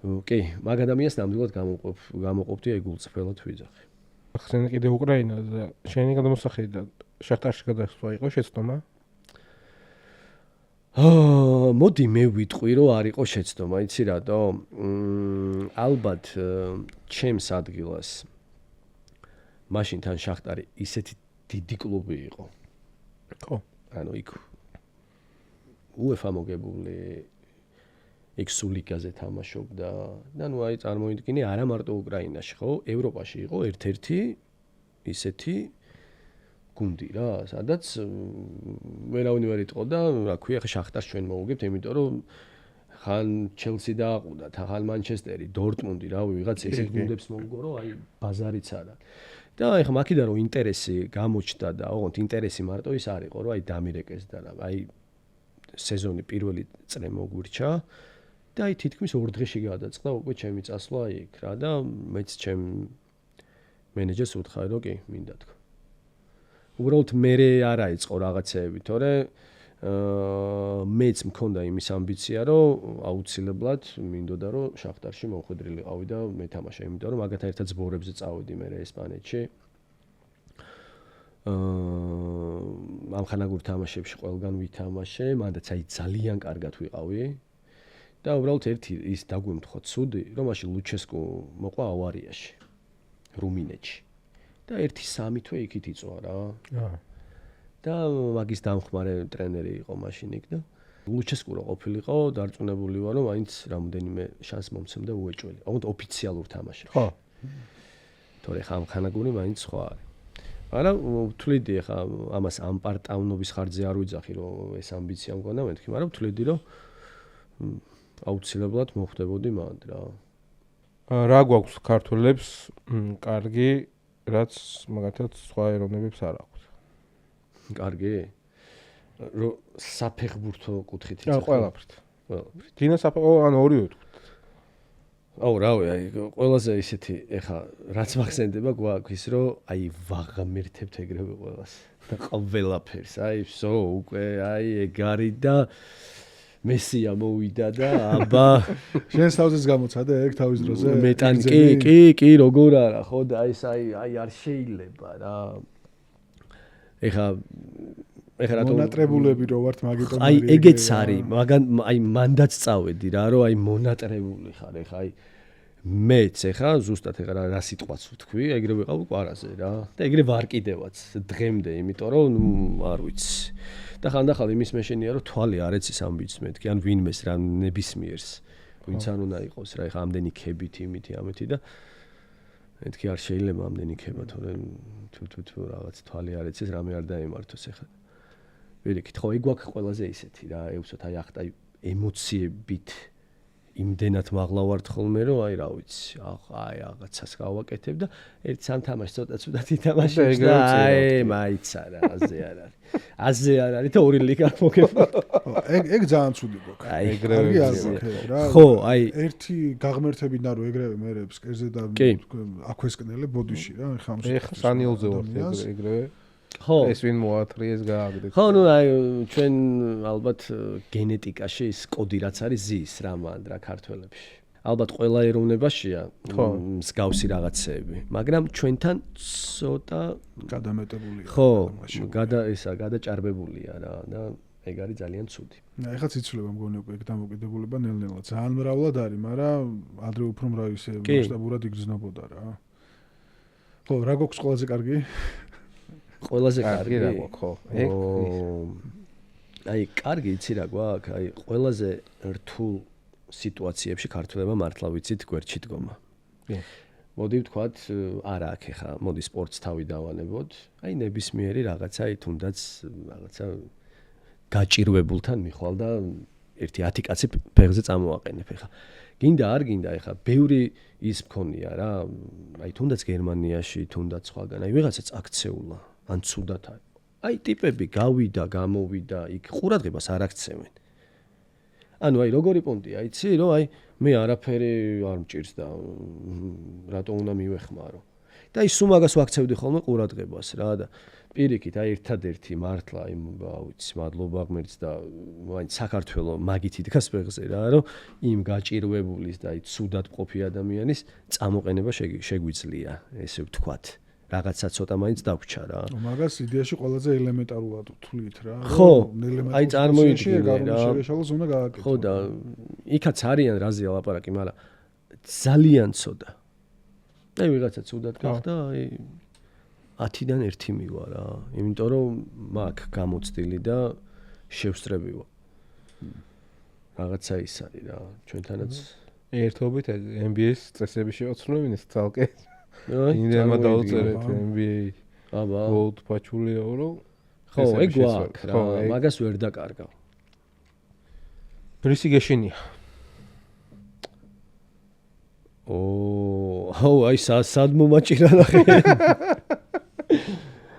კი მაგ ადამიანს ნამდვილად გამოყოფდი აი გულწრფელად ვიძახი. ახლა კიდე უკრაინა და შენი გადამოსახი და შახტარში გადასვლა იყო შეცდომა? მოდი მე ვიტყვი რომ არ იყო შეცდომა, იცი რატო? ალბათ ჩემს ადგილას მაშინ თან შახტარი ისეთი დიდი კლუბი იყო. ხო. ანუ იქ UEFA მოგებული იქ სულ ლიგაზე თამაშობდა და ნუ აი წარმოიდგინე არა მარტო უკრაინაში, ხო? ევროპაში იყო ერთ-ერთი ისეთი გუნდი რა, სადაც ვერავინ ვერ იტყო და რა ქვია, ხა შახტარს ჩვენ მოვუგებთ, იმიტომ რომ ხან ჩელსი დააყუდათ, ხან მანჩესტერი, დორტმუნდი, რავი, ვიღაც ესეთ გუნდებს მომგო, რომ აი ბაზარიც არა. და ეხლა მაქიდან რომ ინტერესი გამოჩნდა და ოღონდ ინტერესი მარტო ის არ იყო, რომ აი დამირეკეს და რა, აი სეზონი პირველი წრე მოგვირჩა და აი თითქმის 2 დღეში გადაწყდა უკვე ჩემი წასვლა იქ რა და მეც ჩემ მენეჯერს ვუთხარი რომ კი მინდა თქო. უბრალოდ მე არ აიწყო რაღაცეები, თორე მეც მქონდა იმის ამბიცია, რომ აუცილებლად მინდოდა რომ შახტარში მომხვედრილიყავი და მეთამაშე, იმიტომ რომ მაგათა ერთად ზბორებზე წავედი მე ესპანეთში. ამხანაგურ თამაშებში ყველგან ვითამაშე, მანდაც აი ძალიან კარგად ვიყავი. და უბრალოდ ერთი ის დაგვემთხვა ცუდი, რომ მაშინ ლუჩესკუ მოყვა ავარიაში, რუმინეთში. და 1-3 თვე იქით იწვა რა. და მაგის დამხმარე ტრენერი იყო მაშინ იქ და ლუჩესკუ რო ყოფილიყო, დარწმუნებული ვარ, რომ მაინც რამოდენიმე შანსი მომცემდა უეჭველი. ოღონდ ოფიციალურ თამაშებში. ხო. თორე ხა ამხანაგური მაინც სხვა არის. მაგრამ ვთვლიდი ხა ამას ამ პარტავნობის ხარჯზე არ ვიძახი, რომ ეს ამბიცია მქონდა მეთქი, მაგრამ ვთვლიდი, რომ აუცილებლად მოხვდებოდი მანდ რა. რა გვაქვს ქართველებს კარგი, რაც მაგათაც სხვა ეროვნებებს არ აქვს? კარგი? რომ საფეხბურთო კუთხით იცი? ყველაფრით. ყველაფრით. დინა ანუ ორივე თქვით. აუ რავი, აი ყველაზე ისეთი ეხა რაც მახსენდება გვაქვს ის რომ აი ვაღამერთებთ ეგრევე ყველას და ყველაფერს, აი всё უკვე აი ეგ არის და მესია მოვიდა და აბა შენ თავზეც გამოცადე ეგ თავის დროზე? მეტანი კი როგორ არა ხო და აი არ შეიძლება რა. ეხა რატო მონატრებულები რო ვართ მაგიტომ აი ეგეც არის, მაგან აი მანდაც წავედი რა, რომ აი მონატრებული ხარ, ეხა აი მეც ეხა ზუსტად ეხა რა სიტყვაც ვთქვი, ეგრე ვიყავ კვარაზე რა და ეგრე ვარ კიდევაც დღემდე, იმიტომ რომ არ ვიცი. და ხანდახან იმის მეშენია რომ თვალი არ ეცის ამბიც მეთქი, ან ვინმეს რა ნებისმიერს, ვინც არ უნდა იყოს რა, ეხა ამდენი ქებით იმითი ამეთი და მეთქი არ შეიძლება ამდენი ქება, თორე თუ რაღაც თვალი არ ეცეს, რამე არ დაემართოს ეხა. ვერიქით, ხო, ეგ გვაქვს ყველაზე ისეთი რა, ეუსოთ აი ახტა ემოციებით იმდენად მაღლა ვართ ხოლმე, რომ აი რა ვიცი, აი რაღაცას გავაკეთებ და ერთ სამ თამაშს ცოტა-ცუდად ითამაშებს და აი მაიცა რა, აზე არ არის. აზე არ არის და 2 ლიგა მოგება. ეგ ძალიან ცუდი გვაქვს. აი ეგრევე არ გვაქვს რა. ხო, აი ერთი გაღმერთებიდან რო ეგრევე მერებს კერძე და აქვესკნელე ბოდიში რა, ეხა სანილზე ვართ ეგრევე. ხო, ეს ვინ მოათრიეს გააგდეთ. ხო, ნუ აი ჩვენ ალბათ გენეტიკაში ის კოდი რაც არის ზის რა მანდ რა ქართველებში. ალბათ ყველა ეროვნებაშია მსგავსი რაღაცეები, მაგრამ ჩვენთან ცოტა გადამეტებულია. ხო, გადაჭარბებულია რა და ეგ არის ძალიან ცუდი. ეხაც იცვლება მგონი უკვე ეგ დამოკიდებულება ნელ-ნელა. ძალიან მრავლად არის, მაგრამ ადრე უფრო მრავალისე მასშტაბურად იგრძნობოდა რა. ხო, რა გვაქვს ყველაზე კარგი? ყველაზე კარგი რა გვაქვს ხო? აი, კარგი იცი რა გვაქვს? აი, ყველაზე რთულ სიტუაციებში ქართველებმა მართლა ვიცით გვერდში დგომა. კი. მოდი ვთქვათ, არა აქ ხა, მოდი სპორტს თავი დავანებოთ. აი, ნებისმიერი რაღაცა, აი, თუნდაც რაღაცა გაჭირვებულთან მიხვალ და 1-10 კაცი ფეხზე წამოაყენებ ხა. გინდა არ გინდა ხა, ბევრი ის მქონია რა, აი, თუნდაც გერმანიაში, თუნდაც სხვაგან, აი, ვიღაცაც აქცეულა, ან ცუდად აი, ტიპები გავიდა, გამოვიდა, იქ ყურადღებას არ აქცევენ. ანუ აი როგორი პონტია, იცი, რომ აი მე არაფერი არ მჭირს და რატო უნდა მივეხმარო. და ის სუმაგას ვაქცევდი ხოლმე ყურადღებას რა და პირიქით აი ერთადერთი მართლა აი ვიცი, მადლობა ღმერთს და აი საქართველოს მაგით იდგას ფეხზე რა, რომ იმ გაჭირვებულის და აი ცუდად მყოფი ადამიანის წამოყენება შეგვიძლია, ესე ვთქვათ. რაღაცა ცოტა მაინც დაგვრჩა რა. მაგას იდეაში ყველაზე ელემენტარულად ვთვლით რა. ხო, აი წარმოიდგინე რა. შეგეშალოს უნდა გააკეთო. ხო და იქაც არიან რაზეა ლაპარაკი, მაგრამ ძალიან ცოტა. აი ვიღაცა ცუდად გახდა, აი 10-დან 1 მივა რა. იმიტომ რომ მაგ გამოცდილი და შევსწრები ვარ. რაღაცა ის არის რა, ჩვენთანაც ერთობით NBA-ს წესები შევაცნობინეს ძალკე. ინდემა დაუწერეთ NBA. აბა. Gold pachulia oro. ხო, ეგ გვაქვს რა, მაგას ვერ დაკარგავ. რისი გეშინია? ხო, აი სად მომაჭირა ნახე.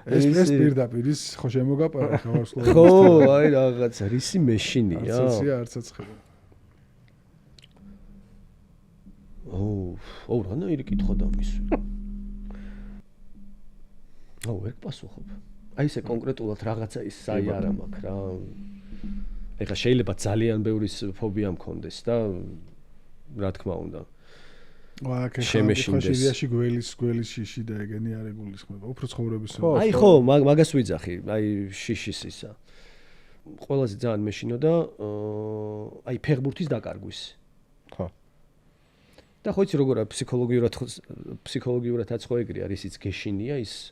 ეს პირდაპირ ის ხო შემოგაპარა ხავარსკვლავი. ხო, აი რაღაცა რისი მეშინია. არცაცია, არცაცხება. რანაირი კითხვა დამისვი. ვერ პასუხობ. აი ესე კონკრეტულად რაღაცა ის საი არა მაქვს რა. ეხლა შეიძლება ძალიან ბევრი ფობია მქონდეს და რა თქმა უნდა. შემეშინდეს. ხაშიდიაში გველის შიში და ეგენი არ ეგულისხმება. უფრო ცხოვრების აი ხო, მაგას ვიძახი, აი შიშის ისა. ყველაზე ძალიან მეშინოდა აი ფეხბურთის დაკარგვის. ხო. და ხო იცი როგორ ფსიქოლოგიურადაც ხო ეგრე არის, ისიც გეშინია ის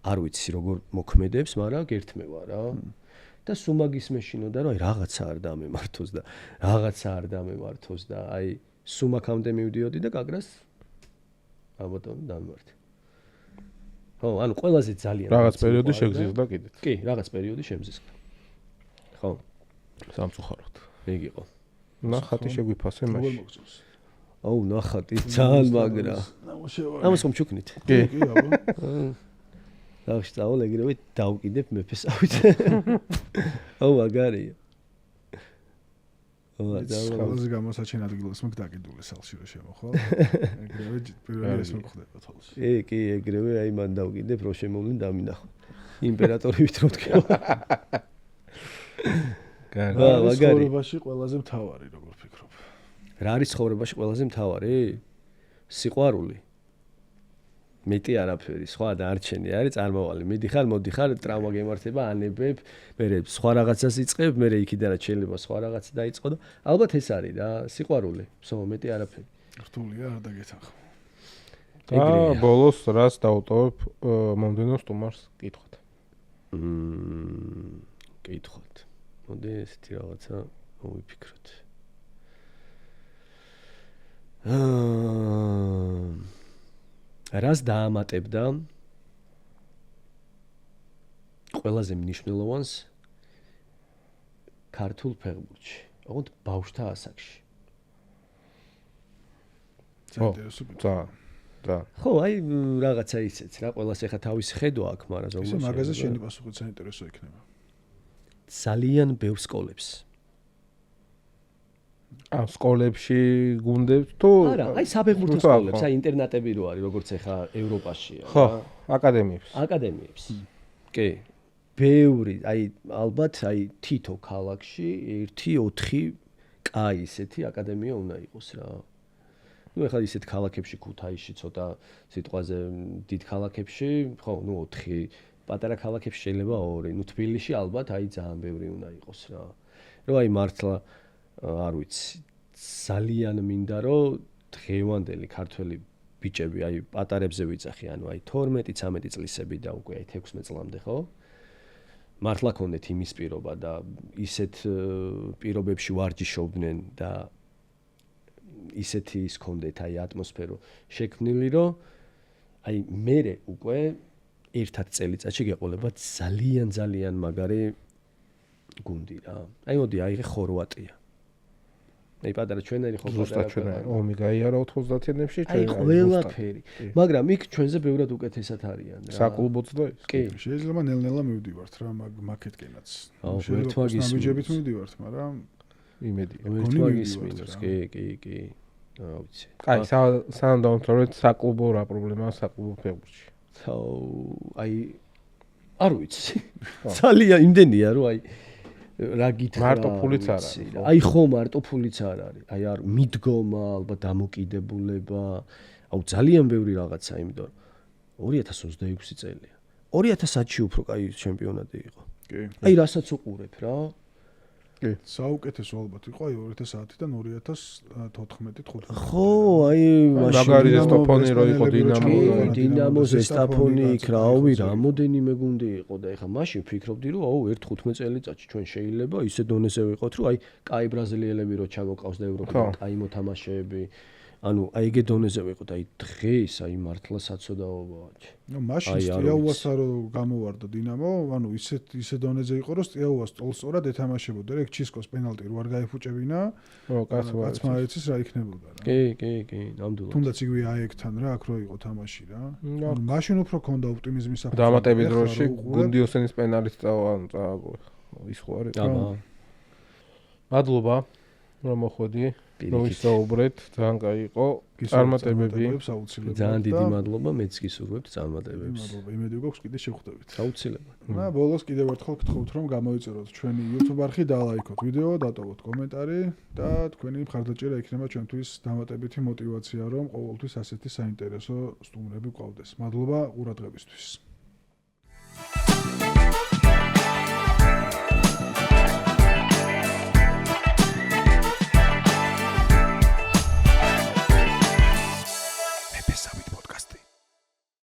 არ ვიცი როგორ მოქმედებს, მაგრამ გერთმევა რა. და სუმაგის მეშინოდა რომ აი რაღაცა არ დამემართოს და რაღაცა არ დამემართოს და აი სუმაკამდე მივდიოდი და გაგრას ალბათ დამემართე. ხო, ანუ ყველაზე ძალიან რაღაც პერიოდი შეგზიზდა კიდეც. კი, რაღაც პერიოდი შემზისგდა. ხო, სამწუხაროდ. ეგ იყო. ნახატი შეგვიფასე მაშინ. ნახატი ძალიან მაგრა. ამას ხომ ჩუქნით? კი, აბა. დავშწავლ ეგრევე დავკიდებ მეფესავით. მაგარია. ყველაზე გამოსაჩენ ადგილას მაგ დაკიდული სალში რო შემოხვალ. ეგრევე პირველი ეს მოხდება თავს. კი, ეგრევე აი მან დავკიდებ რო შემოვლენ დამინახო. იმპერატორივით რო დგება. მაგარი. ცხოვრებაში ყველაზე მთავარი როგორ ფიქრობ? რა არის ცხოვრებაში ყველაზე მთავარი? სიყვარული. მეტი არაფერი, სხვა დარჩენი არის წარმოვალი. მოდიხარ, ტრავმა გემართება, ანებებ, მერე სხვა რაღაცას იწყებ, მერე იქიდანაც შეიძლება სხვა რაღაც დაიწყო და ალბათ ეს არის რა, სიყვარული. მეტი არაფერი. რთულია არ დაგეთანხმ. და ბოლოს რას დავუტოვებ მომდენო სტუმარს კითხოთ. კითხოთ. მოდი ესეთი რაღაცა მოვიფიქროთ. რას დაამატებდა ყველაზე მნიშვნელოვანს ქართულ ფეხბურთში, ოღონდ ბავშვთა ასაკში. და ხო, აი რაღაცა ისეც რა, ყველას ეხა თავისი ხედვა აქვს, მაგრამ ზოგადად ისე მაგაზე შენი პასუხიც საინტერესო იქნება. ძალიან ბევრ სკოლებს. სკოლებში გუნდებს თუ არა, აი საფეხბურთო სკოლებს, აი ინტერნატები რო არის, როგორც ეხა ევროპაშია რა. ხო, აკადემიებს. კი. ბევრი, აი ალბათ აი თითო ქალაქში 1-4 კაი ისეთი აკადემია უნდა იყოს რა. ეხლა ისეთ ქალაქებში ქუთაისში ცოტა სიტყვაზე დიდ ქალაქებში, ხო, 4 პატარა ქალაქებში შეიძლება 2, თბილისში ალბათ აი ძალიან ბევრი უნდა იყოს რა. რომ აი მართლა არ ვიცი, ძალიან მინდა რომ დღევანდელი ქართველი ბიჭები, აი პატარებზე ვიძახი, ანუ აი 12-13 წლისები და უკვე აი 16 წლამდე, ხო? მართლა ქონდეთ იმის პირობა და ისეთ პირობებში ვარჯიშობდნენ და ისეთი ის ქონდეთ აი ატმოსფერო შექმნილი, რომ აი მე უკვე ერთად წელიწადში გეყოლება ძალიან მაგარი გუნდი რა. აი მოდი აიღე ხორვატია. აი პატარა ჩვენერი ხო ზუსტად ჩვენ ომი გაიარა 90-იანებში აი ყველაფერი. მაგრამ იქ ჩვენზე ბევრად უკეთესად არიან რა. საკლუბოც და ის. კი. შეიძლება ნელ-ნელა მივდივართ რა მაგეთკენაც. ერთმა გისმინოს. ნაბიჯებით მივდივართ, მაგრამ იმედია. ერთმა გისმინოს. კი. რა ვიცი. აი, სანამ დავამთავრეთ საკლუბო რა პრობლემაა საკლუბო ფეხბურთში. აი არ ვიცი. ძალიან იმდენია რომ აი რა გითხრა მარტო ფულიც არ არის. აი ხო მარტო ფულიც არ არის. აი არ მიდგომა, ალბათ დამოკიდებულება, აუ ძალიან ბევრი რაღაცა, იმიტომ რომ 2026 წელია. 2010-ში უფრო კაი ჩემპიონატი იყო. კი. აი რასაც უყურებ რა. კი. საუკეთესო ალბათ იყო აი 2010-დან 2014-15. ხო, აი მაგარი ზესტაფონი რო იყო დინამო ზესტაფონი იქ რავი, რამოდენიმე გუნდი იყო და ეხლა მაშინ ფიქრობდი რომ აუ 1-15 წელიწადში ჩვენ შეიძლება ისე დონეზე ვიყოთ, რომ აი კაი ბრაზილიელები რო ჩამოყავს და ევროპიდან კაი მოთამაშეები. ანუ აი ეგ დონეზე ვიყოთ, აი დღეს აი მართლა საცოდაობაა. ნუ მაშინ სტიაუასა რო გამოვარდა დინამო, ანუ ისე დონეზე იყო, რომ სტიაუას ტოლსტორად ეთამაშებოდა, ეგ ჩისკოს პენალტი რო არ გაიფუჭებინა. კაცმა იცის რა იქნებოდა რა. კი, ნამდვილად. თუნდაც იგივე აეკთან რა, აქ რო იყო თამაში რა. ანუ მაშინ უფრო ქონდა ოპტიმიზმის საფუძველი. დამატებით დროში გუნდიოსენის პენალტი წააგო. ის ხო არის? მადლობა რომ მოხვედი. ნოვისაუბრეთ, ძალიან კაი იყო. წარმატებები. ძალიან დიდი მადლობა, მეც გისურვებთ წარმატებებს. მადლობა, იმედი გვაქვს კიდე შევხვდებით. აუცილებლად. და ბოლოს კიდევ ერთხელ გთხოვთ რომ გამოიწეროთ ჩვენი YouTube არხი და ლაიქოთ ვიდეო, დატოვოთ კომენტარი და თქვენი მხარდაჭერა იქნება ჩვენთვის დამატებითი мотиваცია რომ ყოველთვის ასეთი საინტერესო სტუმრები გვყავდეს. მადლობა ყურადღებისთვის.